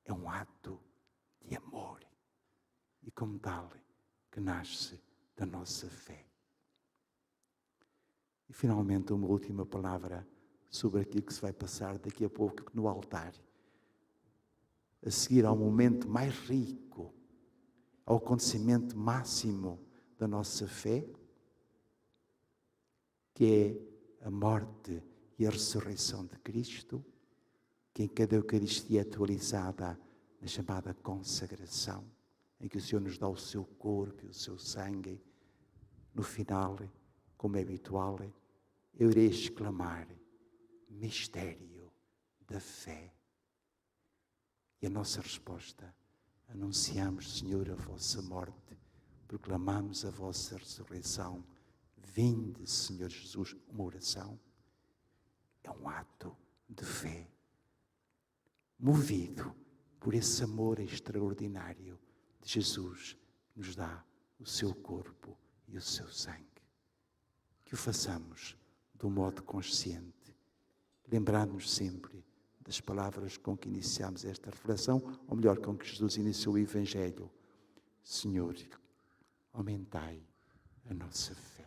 é um ato de amor e, como tal, que nasce da nossa fé. E, finalmente, uma última palavra sobre aquilo que se vai passar daqui a pouco no altar. A seguir ao momento mais rico, ao acontecimento máximo da nossa fé, que é a morte e a ressurreição de Cristo, que em cada Eucaristia é atualizada na chamada consagração, em que o Senhor nos dá o seu corpo e o seu sangue. No final, como é habitual, eu irei exclamar: mistério da fé. E a nossa resposta: anunciamos, Senhor, a vossa morte, proclamamos a vossa ressurreição. Vinde, Senhor Jesus. Uma oração é um ato de fé, movido por esse amor extraordinário de Jesus, que nos dá o seu corpo e o seu sangue. Que o façamos de um modo consciente, lembrando-nos sempre das palavras com que iniciamos esta reflexão, ou melhor, com que Jesus iniciou o Evangelho. Senhor, aumentai a nossa fé.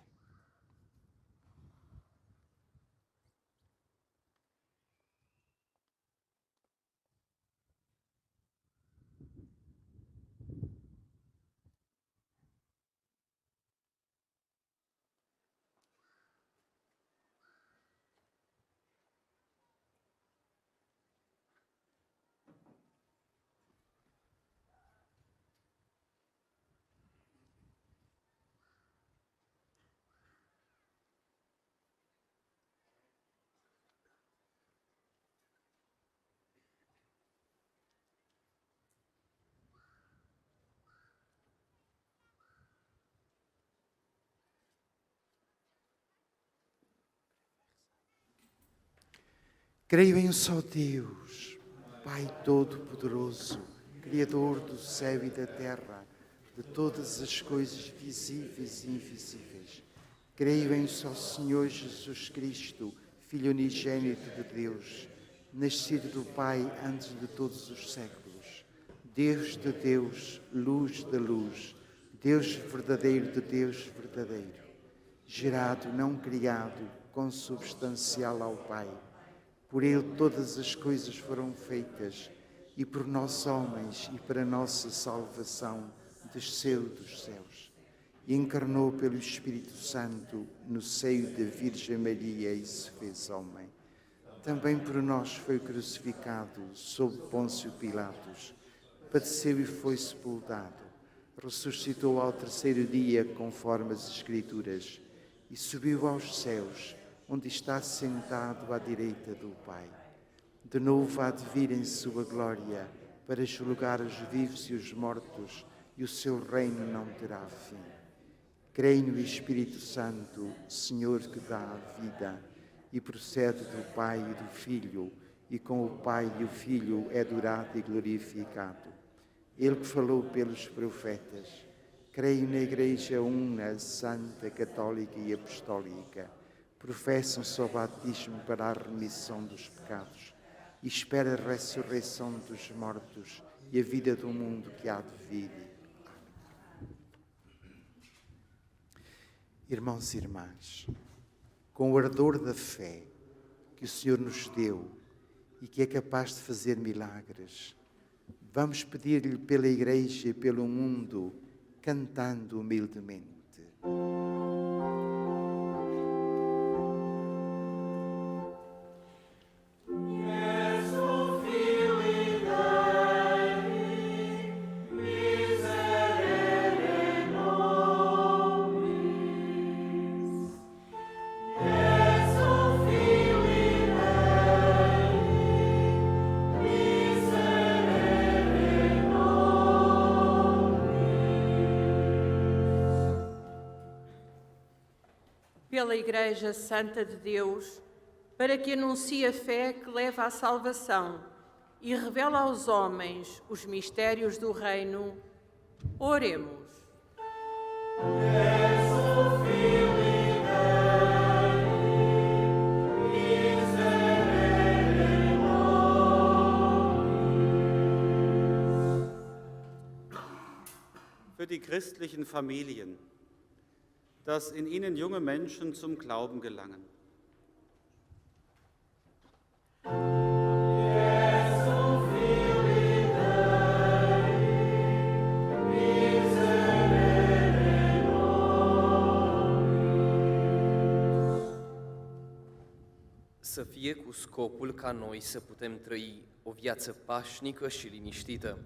Creio em um só Deus, Pai Todo-Poderoso, Criador do céu e da terra, de todas as coisas visíveis e invisíveis. Creio em um só Senhor Jesus Cristo, Filho unigênito de Deus, nascido do Pai antes de todos os séculos, Deus de Deus, luz da luz, Deus verdadeiro de Deus verdadeiro, gerado, não criado, consubstancial ao Pai. Por Ele todas as coisas foram feitas, e por nós homens e para nossa salvação desceu dos céus. E encarnou pelo Espírito Santo no seio da Virgem Maria e se fez homem. Também por nós foi crucificado sob Pôncio Pilatos, padeceu e foi sepultado, ressuscitou ao terceiro dia conforme as Escrituras e subiu aos céus, onde está sentado à direita do Pai. De novo há de vir em sua glória para julgar os vivos e os mortos, e o seu reino não terá fim. Creio no Espírito Santo, Senhor que dá a vida, e procede do Pai e do Filho, e com o Pai e o Filho é adorado e glorificado. Ele que falou pelos profetas. Creio na Igreja una, santa, católica e apostólica. professam só o batismo para a remissão dos pecados e esperam a ressurreição dos mortos e a vida do mundo que há de vir. Irmãos e irmãs, com o ardor da fé que o Senhor nos deu e que é capaz de fazer milagres, vamos pedir-lhe pela Igreja e pelo mundo, cantando humildemente. Pela Igreja Santa de Deus, para que anuncie a fé que leva à salvação e revela aos homens os mistérios do Reino, oremos. Für die christlichen Familien, dass in ihnen junge Menschen zum Glauben gelangen. Să fie cu scopul ca noi să putem trăi o viață pașnică și liniștită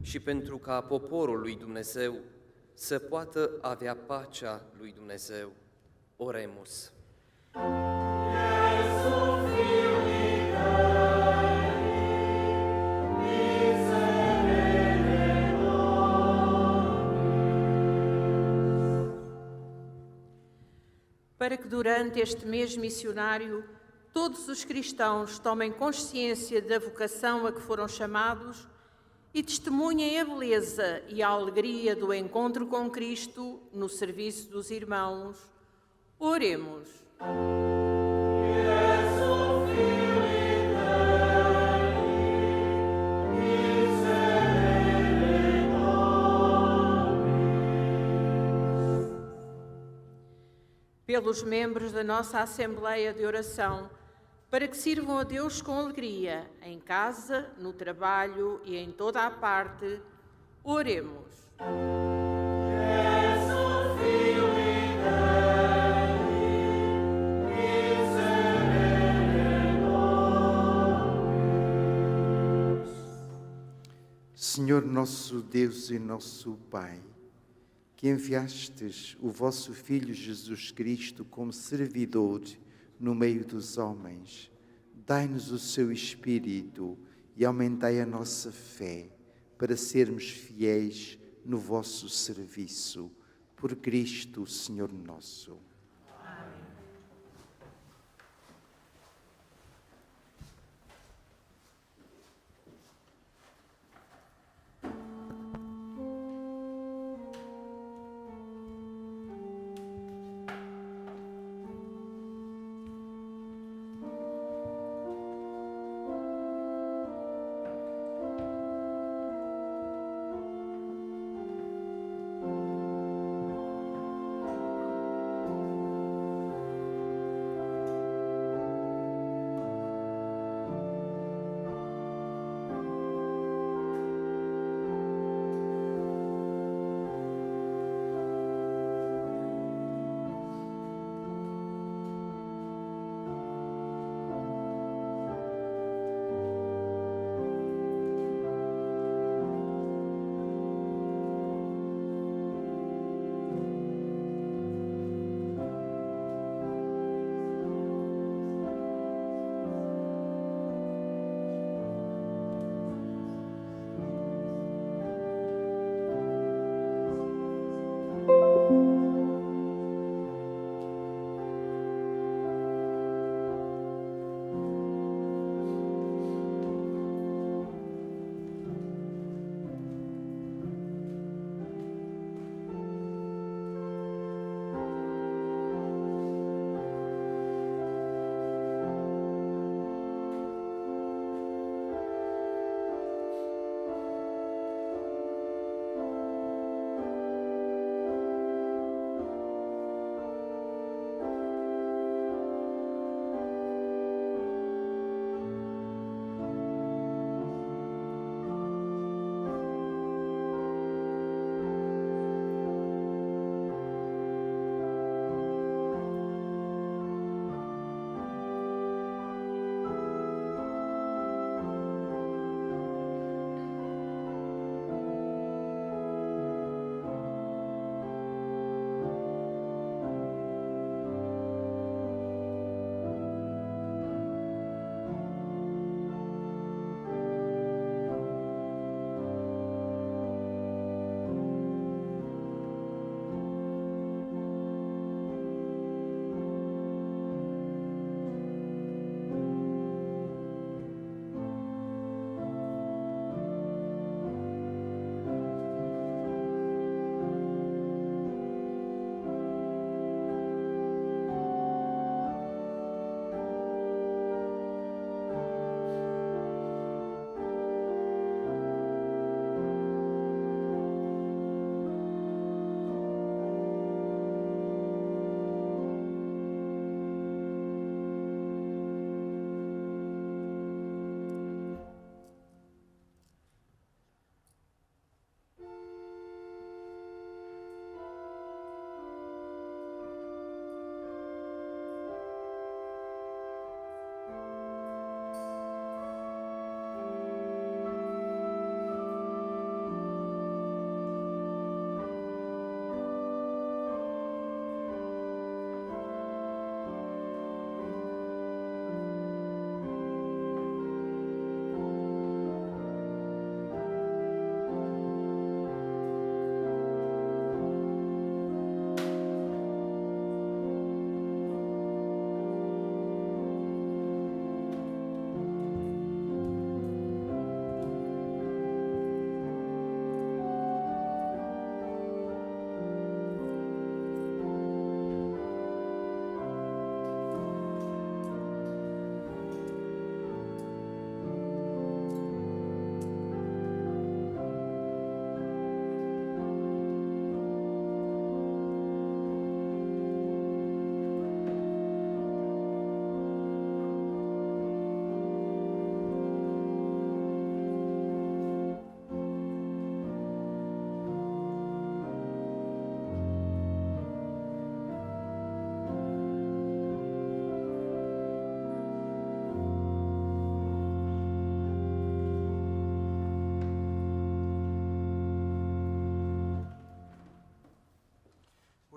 și pentru ca poporul lui Dumnezeu să poată avea pacea lui Dumnezeu. Oremus. Para que durante este mês missionário todos os cristãos tomem consciência da vocação a que foram chamados e testemunhem a beleza e a alegria do encontro com Cristo no serviço dos irmãos, oremos. Pelos membros da nossa Assembleia de Oração, para que sirvam a Deus com alegria, em casa, no trabalho e em toda a parte, oremos. Senhor nosso Deus e nosso Pai, que enviastes o vosso Filho Jesus Cristo como servidor no meio dos homens, dai-nos o seu Espírito e aumentai a nossa fé para sermos fiéis no vosso serviço. Por Cristo, Senhor nosso.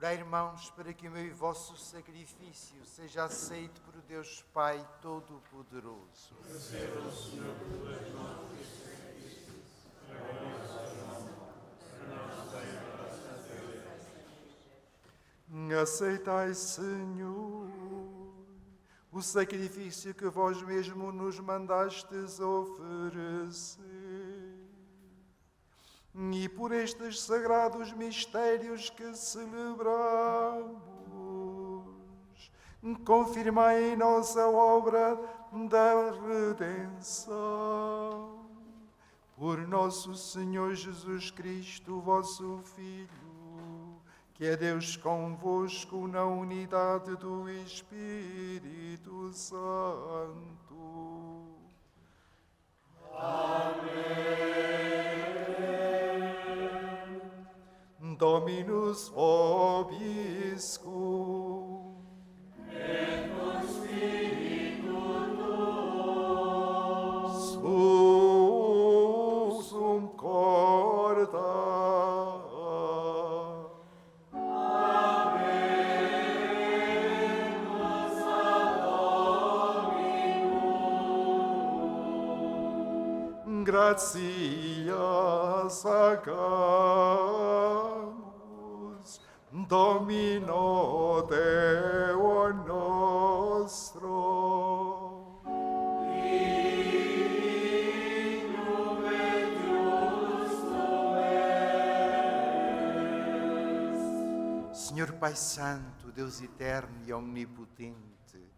Orai, irmãos, para que o meu e vosso sacrifício seja aceito por Deus Pai Todo-Poderoso. Aceitai, Senhor, o sacrifício que vós mesmo nos mandastes oferecer. E por estes sagrados mistérios que celebramos, confirmai em nós a obra da redenção. Por nosso Senhor Jesus Cristo, vosso Filho, que é Deus convosco na unidade do Espírito Santo. Amém. Dominus vobiscum. Et cum spiritu tuo. Suum corda. Gratias agamus, Domino Deo nostro. Dignum et justum est. Senhor Pai Santo, Deus eterno e omnipotente,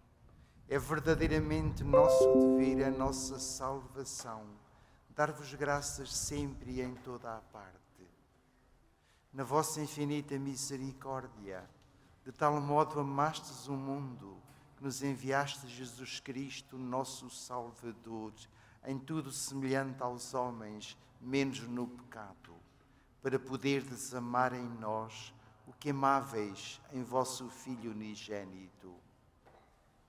é verdadeiramente nosso dever, a nossa salvação, dar-vos graças sempre e em toda a parte. Na vossa infinita misericórdia, de tal modo amastes o mundo, que nos enviaste Jesus Cristo, nosso Salvador, em tudo semelhante aos homens, menos no pecado, para poderdes amar em nós o que amáveis em vosso Filho unigênito.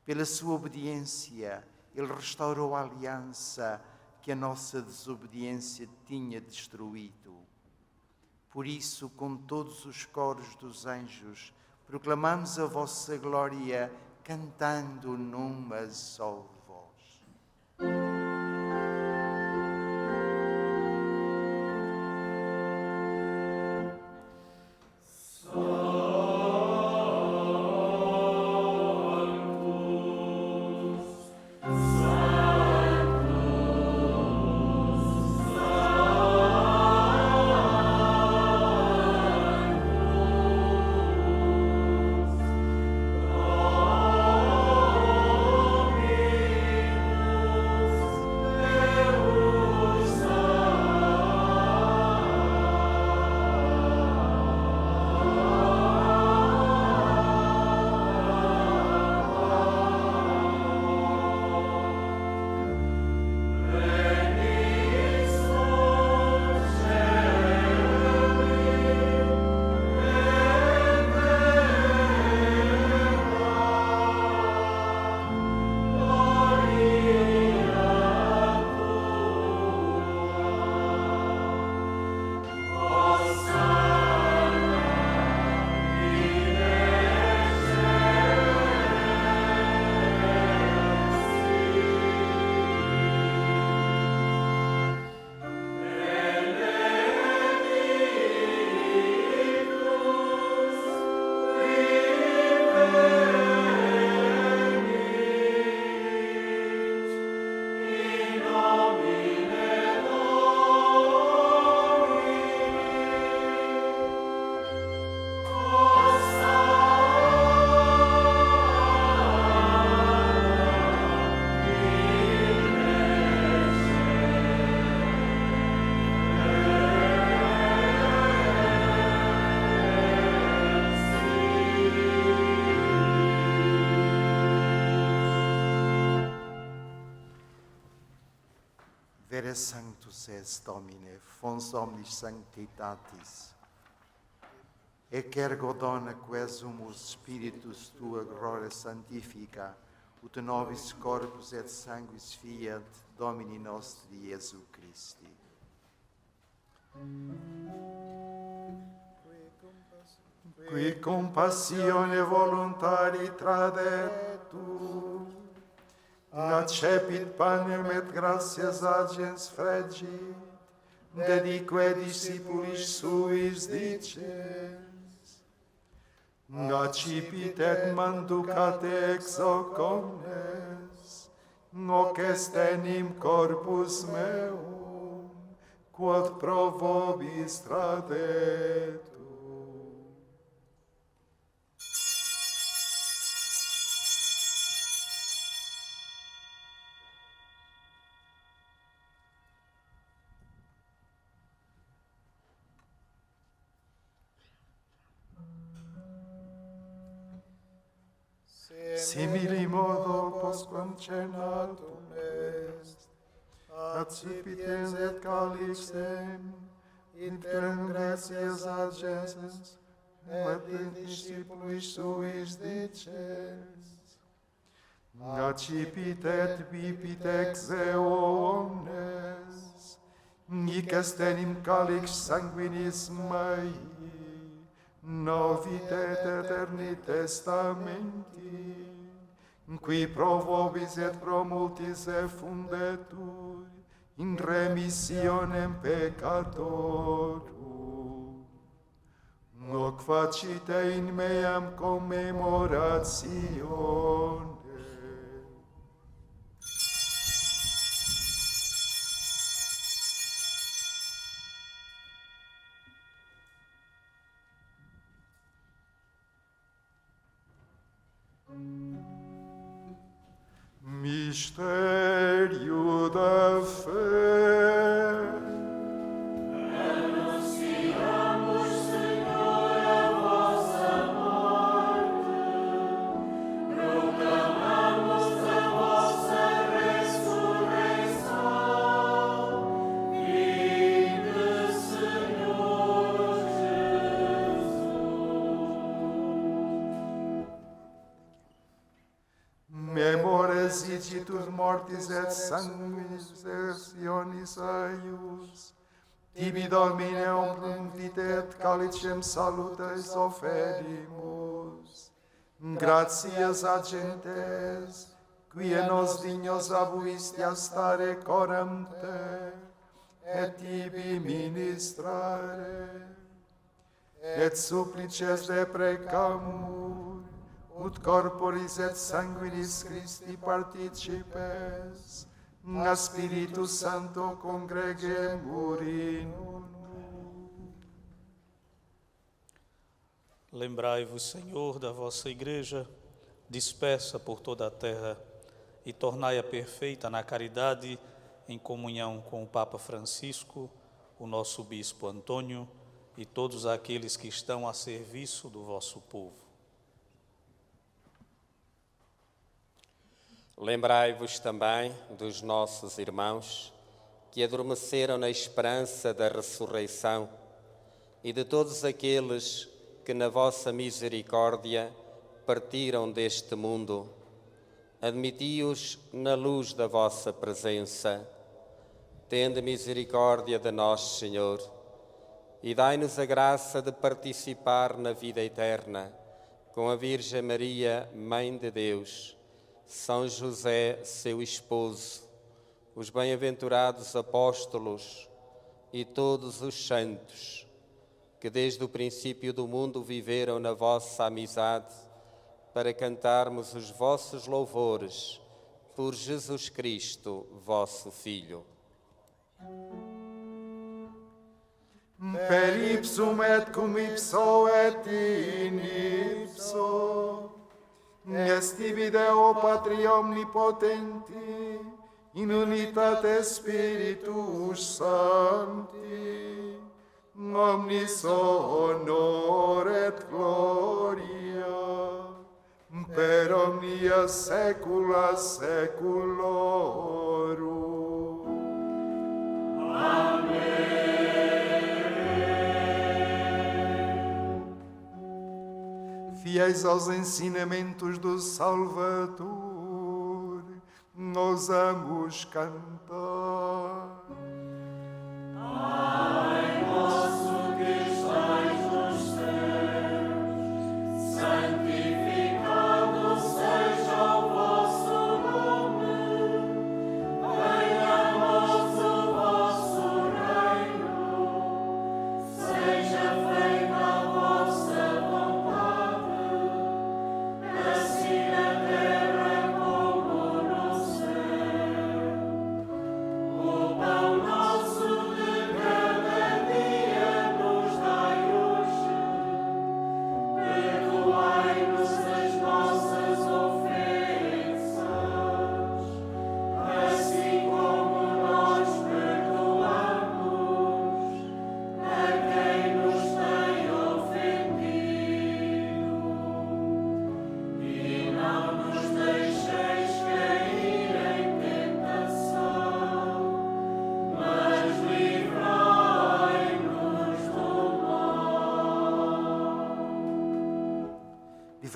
Pela sua obediência, Ele restaurou a aliança que a nossa desobediência tinha destruído. Por isso, com todos os coros dos anjos, proclamamos a vossa glória, cantando numa só voz. Vere Sanctus est Domine, fons omnis sanctitatis. Ec ergo dona quesumus spiritus tua gloria sanctifica, ut nobis corpus et sanguis fiat Domini nostri Iesu Christi. qui compassione voluntari tradetur, accepit panem et gratias agens fregit, dedique discipulis suis dicens, accipit et manducate ex hoc omnes, hoc est enim corpus meum, quod pro vobis tradetur. Simili modo postquam cenatum est, accipiens et calixem, inter gratias agens, et in discipulis suis dicens. Accipit et bibit ex eo omnes, hic est enim calix sanguinis mei, novit et eterni testamenti, qui pro vobis et pro multis effundetur, in remissionem peccatorum. Hoc facite in meam commemoratione. Misterio da fé. Anunciamos, Senhor, a vossa morte, proclamamos a vossa ressurreição. Vinde, Senhor Jesus. Memores icitur mortis et sanguinis exertionis eius, tibi Domine omplungit et calicem salutis oferimus. Gratias agentes, quia nos dignos abuisti a stare coram te, et tibi ministrare, et supplices deprecamur, ut corporis et sanguinis Christi participes, a Spiritus Santo congregemur in uno. Lembrai-vos, Senhor, da vossa Igreja, dispersa por toda a terra, e tornai-a perfeita na caridade, em comunhão com o Papa Francisco, o nosso Bispo Antônio e todos aqueles que estão a serviço do vosso povo. Lembrai-vos também dos nossos irmãos que adormeceram na esperança da ressurreição e de todos aqueles que na vossa misericórdia partiram deste mundo. Admiti-os na luz da vossa presença. Tende misericórdia de nós, Senhor, e dai-nos a graça de participar na vida eterna com a Virgem Maria, Mãe de Deus, São José, seu esposo, os bem-aventurados apóstolos e todos os santos que desde o princípio do mundo viveram na vossa amizade, para cantarmos os vossos louvores por Jesus Cristo, vosso Filho. Per ipsum et cum ipso et in ipso, est ibi Deo Patri omnipotenti, in unitate Spiritus Sancti, omnis honor et gloria, per omnia saecula saeculorum. Fiéis aos ensinamentos do Salvador, ousamos cantar. Pai nosso que estais nos céus,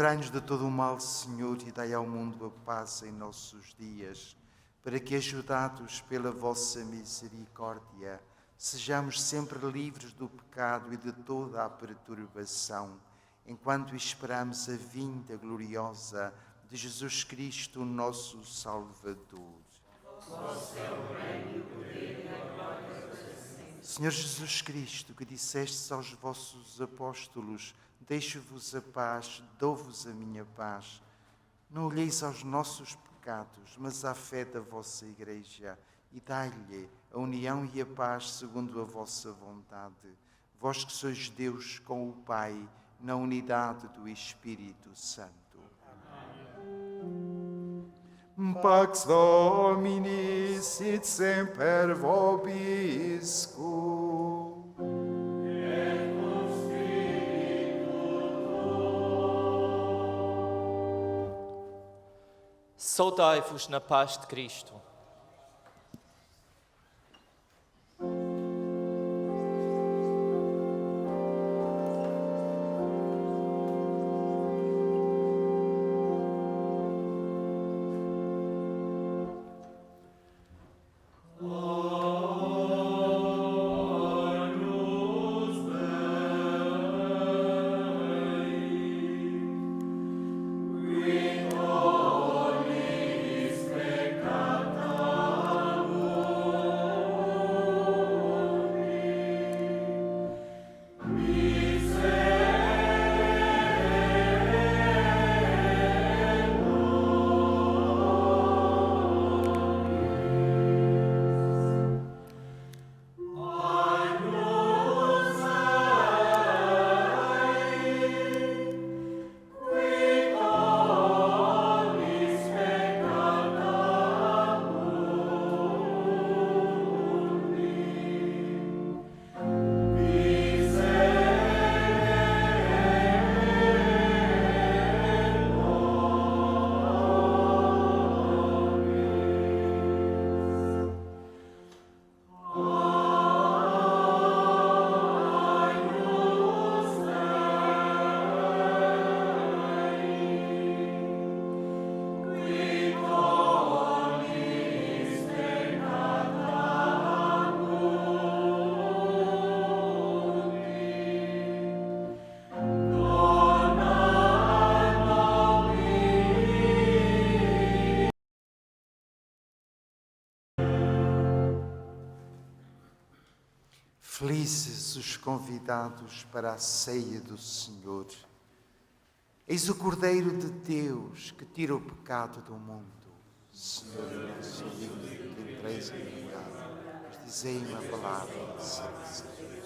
Livrai-nos de todo o mal, Senhor, e dai ao mundo a paz em nossos dias, para que, ajudados pela vossa misericórdia, sejamos sempre livres do pecado e de toda a perturbação, enquanto esperamos a vinda gloriosa de Jesus Cristo, nosso Salvador. Senhor Jesus Cristo, que dissestes aos vossos apóstolos: deixo-vos a paz, dou-vos a minha paz. Não olheis aos nossos pecados, mas à fé da vossa Igreja, e dai-lhe a união e a paz segundo a vossa vontade. Vós que sois Deus com o Pai, na unidade do Espírito Santo. Pax Domini sit semper vobiscum. Saudai-vos na paz de Cristo. Felizes os convidados para a ceia do Senhor. Eis o Cordeiro de Deus que tira o pecado do mundo. Senhor, eu não sou digno de entreis em minha casa, mas dizei-me a palavra de salvação. Senhor,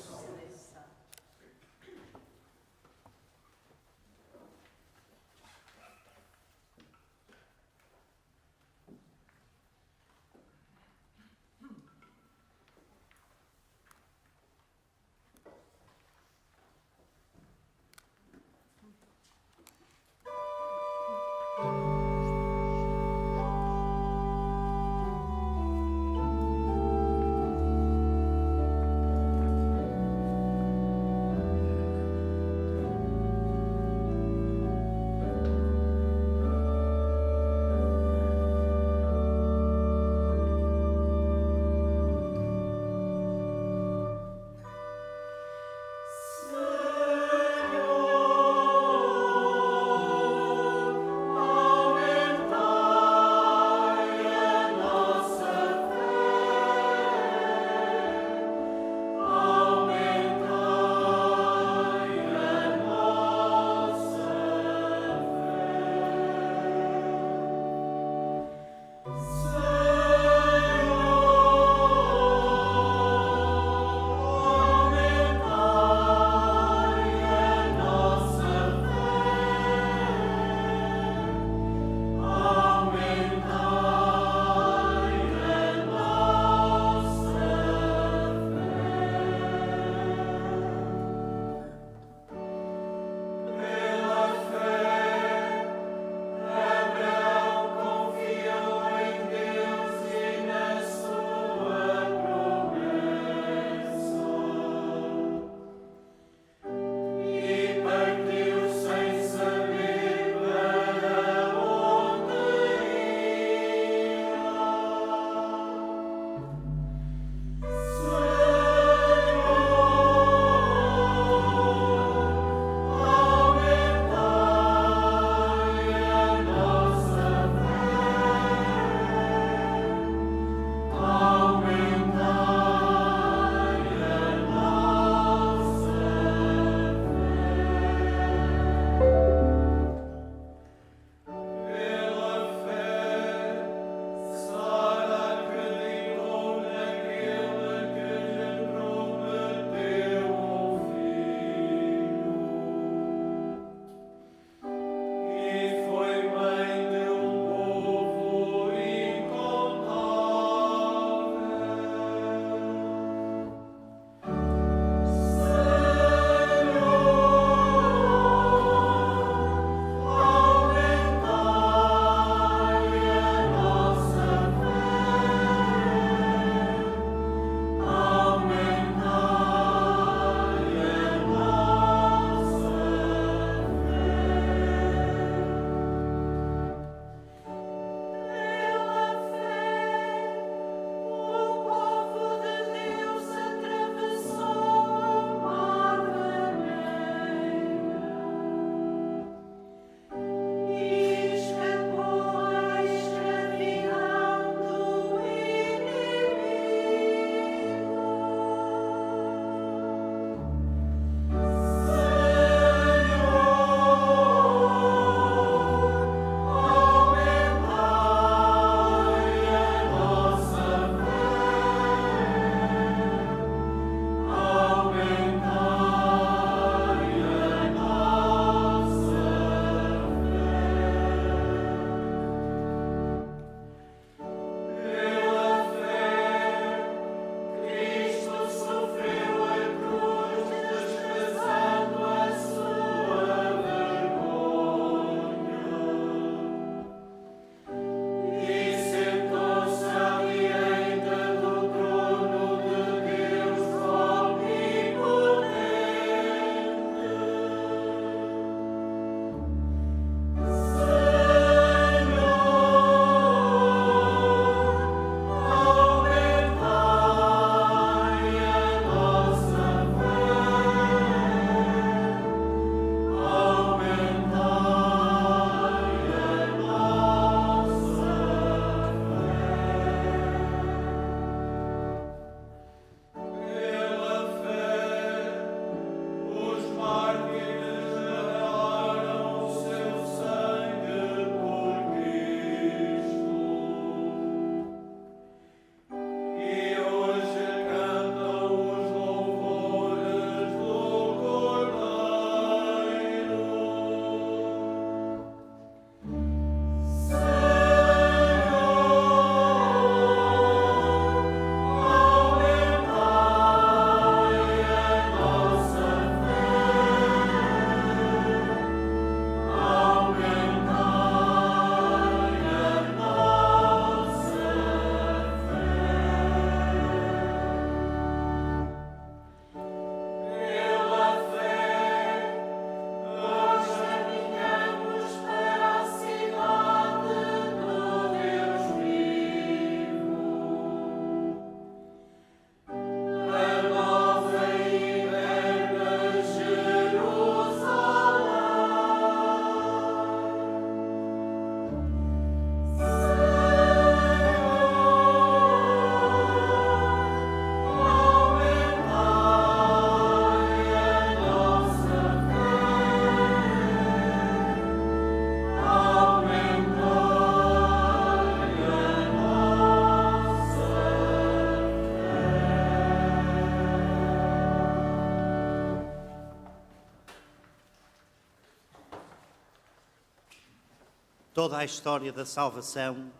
Toda a história da salvação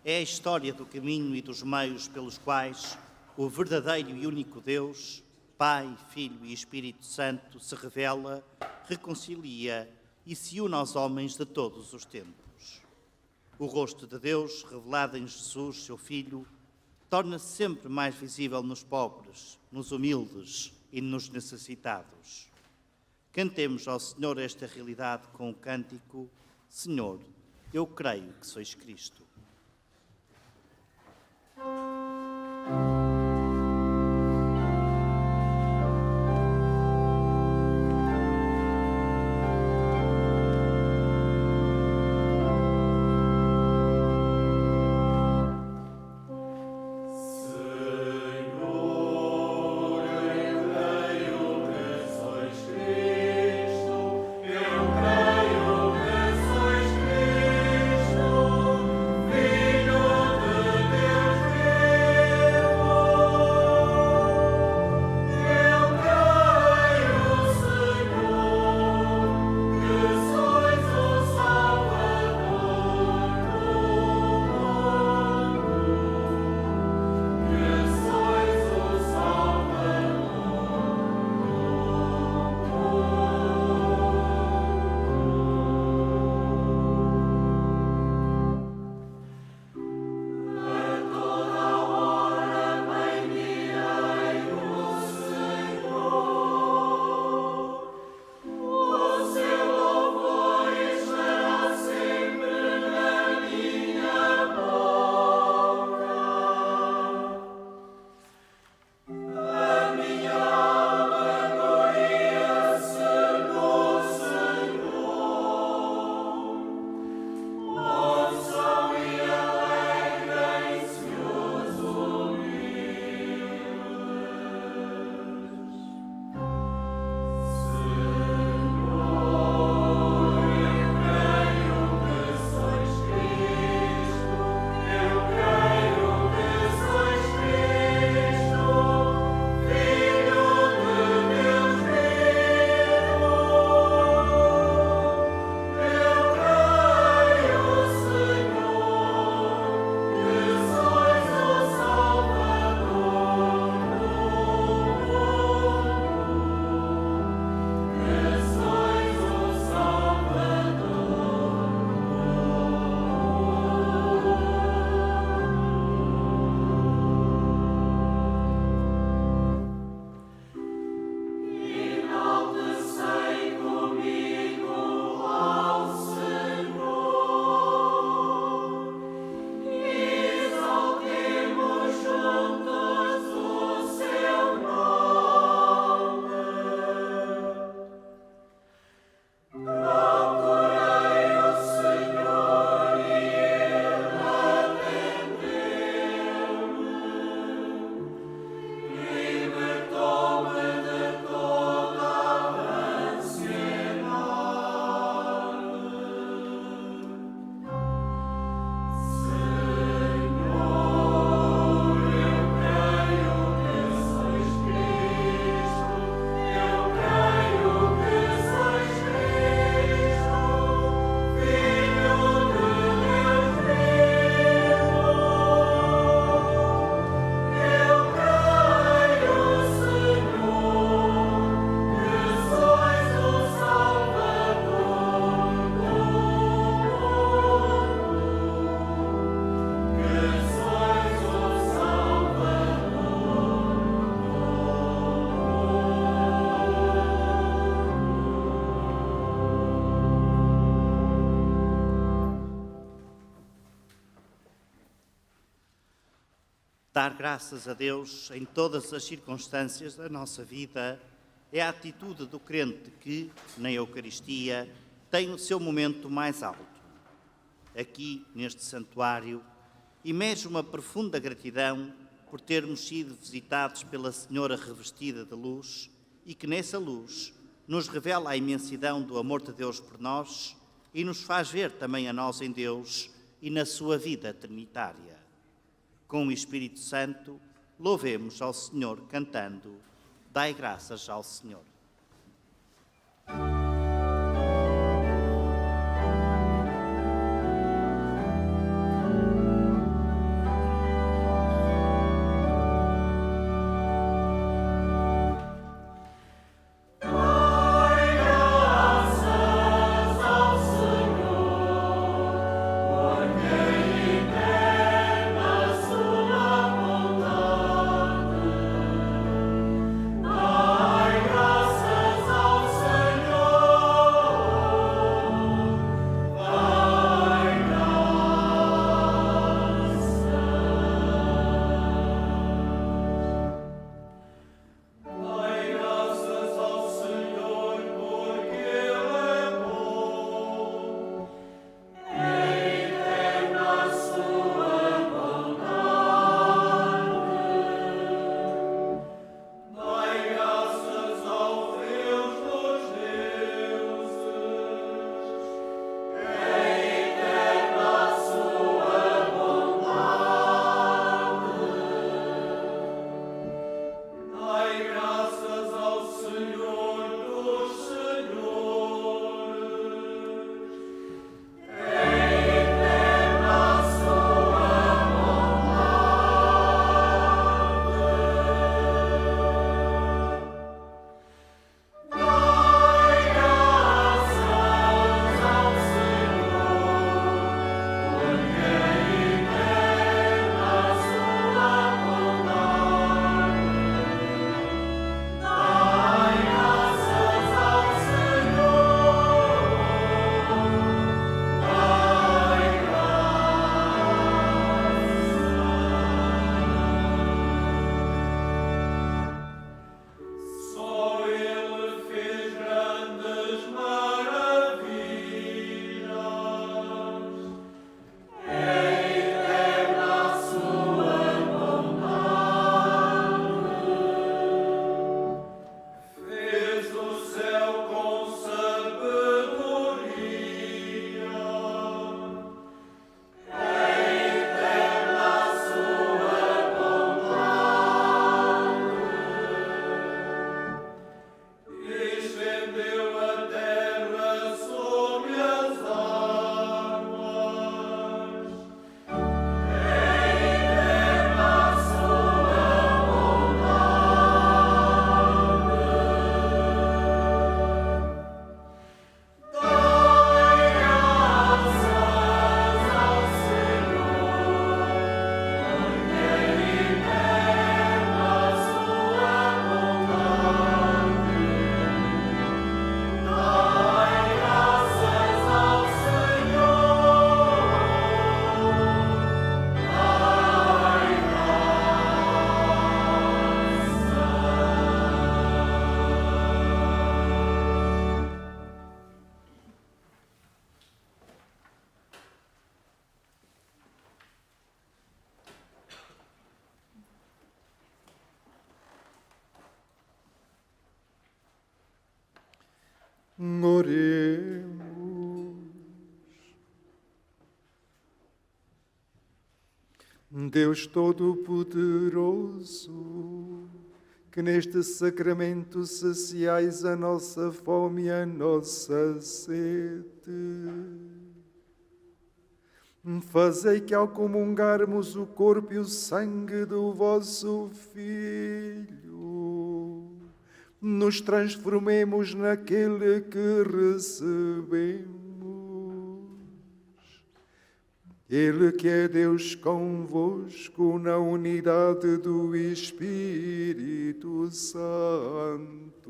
é a história do caminho e dos meios pelos quais o verdadeiro e único Deus, Pai, Filho e Espírito Santo, se revela, reconcilia e se une aos homens de todos os tempos. O rosto de Deus, revelado em Jesus, seu Filho, torna-se sempre mais visível nos pobres, nos humildes e nos necessitados. Cantemos ao Senhor esta realidade com o cântico: Senhor, eu creio que sois Cristo. Dar graças a Deus em todas as circunstâncias da nossa vida é a atitude do crente que, na Eucaristia, tem o seu momento mais alto. Aqui, neste santuário, emerge uma profunda gratidão por termos sido visitados pela Senhora revestida de luz e que, nessa luz, nos revela a imensidão do amor de Deus por nós e nos faz ver também a nós em Deus e na sua vida trinitária. Com o Espírito Santo, louvemos ao Senhor cantando: Dai graças ao Senhor. Oremos. Deus Todo-Poderoso, que neste sacramento saciais a nossa fome e a nossa sede, fazei que ao comungarmos o corpo e o sangue do vosso Filho, nos transformemos naquele que recebemos. Ele que é Deus convosco na unidade do Espírito Santo.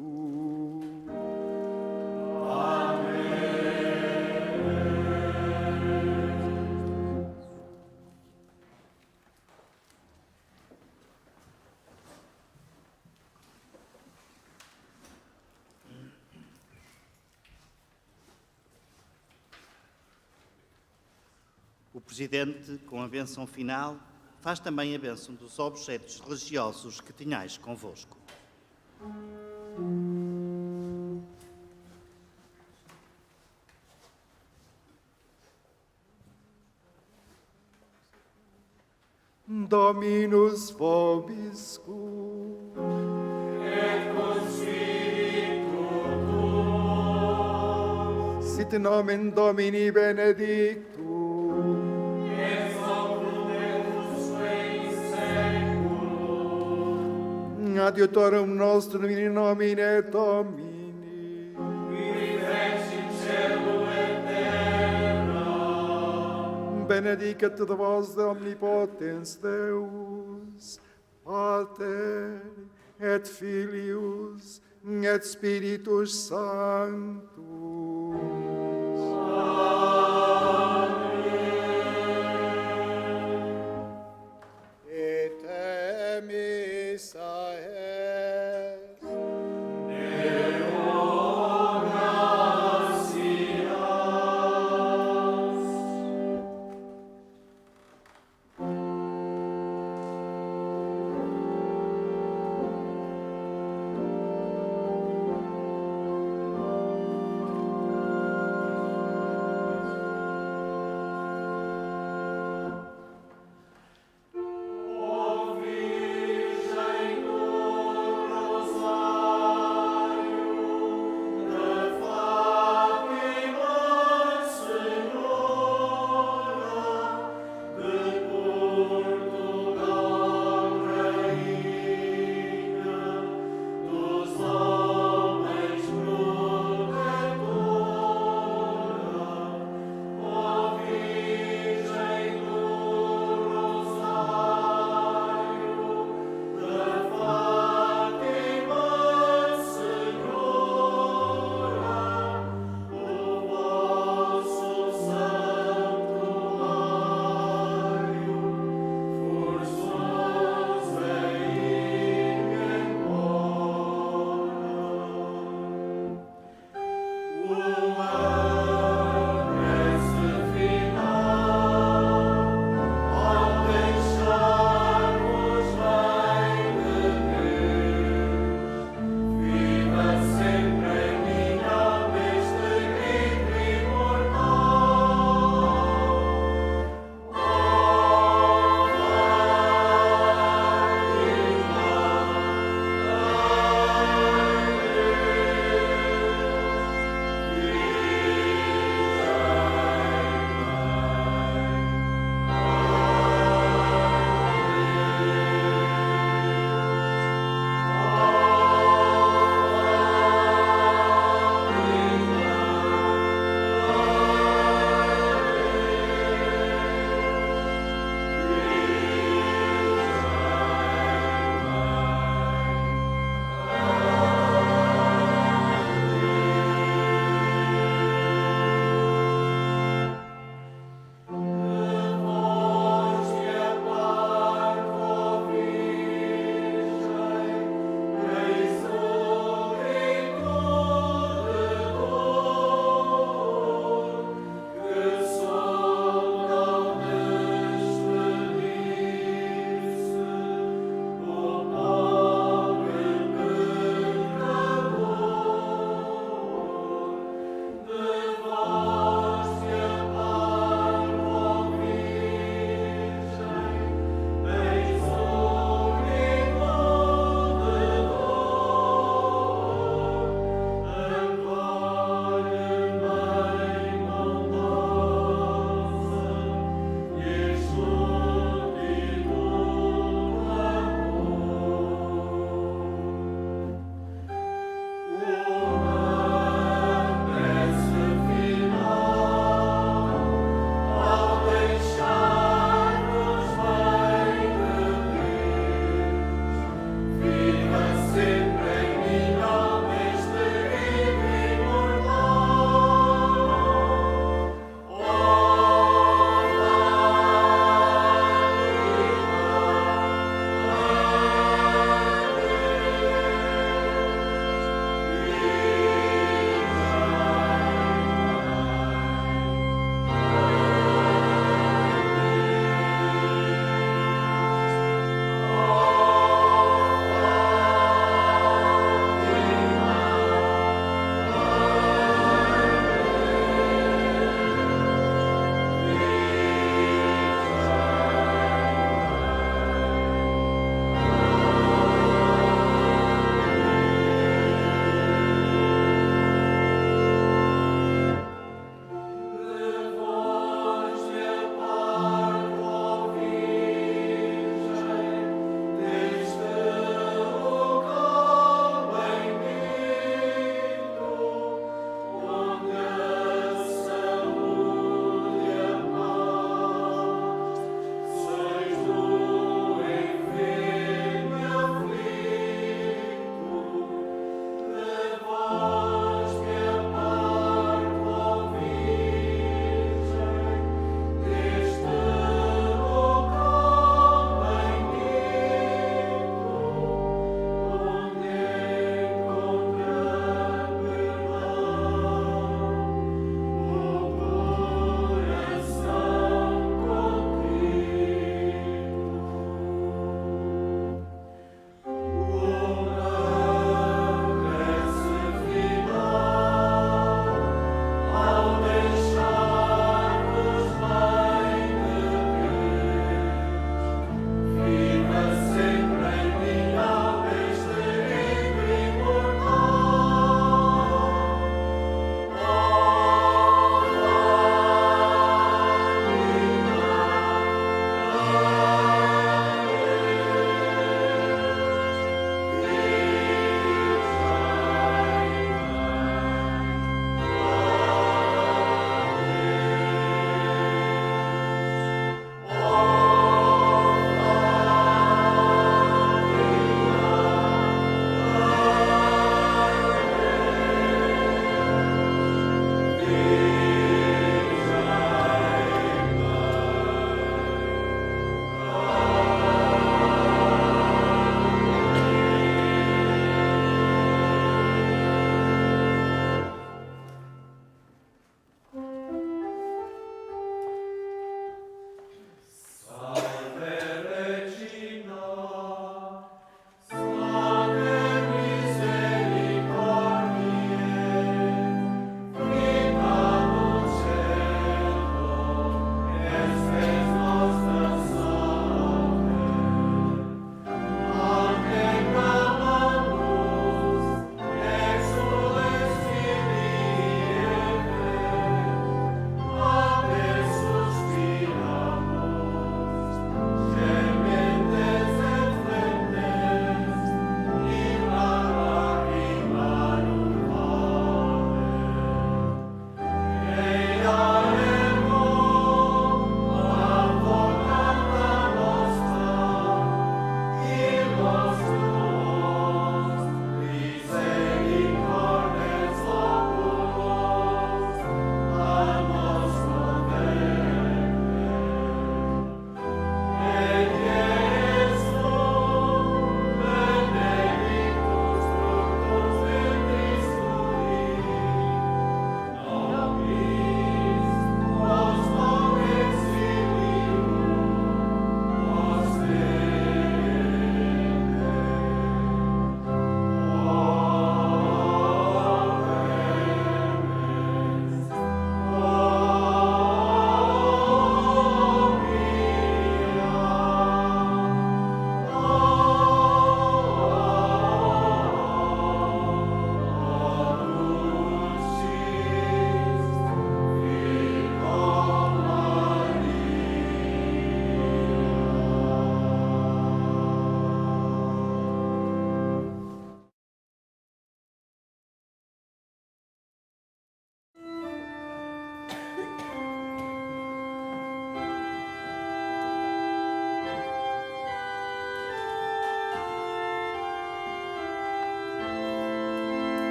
O Presidente, com a bênção final, faz também a bênção dos objetos religiosos que tenhais convosco. Dominus vobiscum. Et cum spiritu tuo. Sit nomen Domini benedictum. Ex hoc nunc et usque in saeculum. Adiutorum nostrum in nomine Domini. Qui fecit caelum et terra. Benedicat vos omnipotens Deus, Pater et Filius et Spiritus Sanctus. Et missa est. Deo gratias.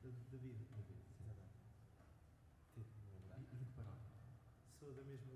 Da vida.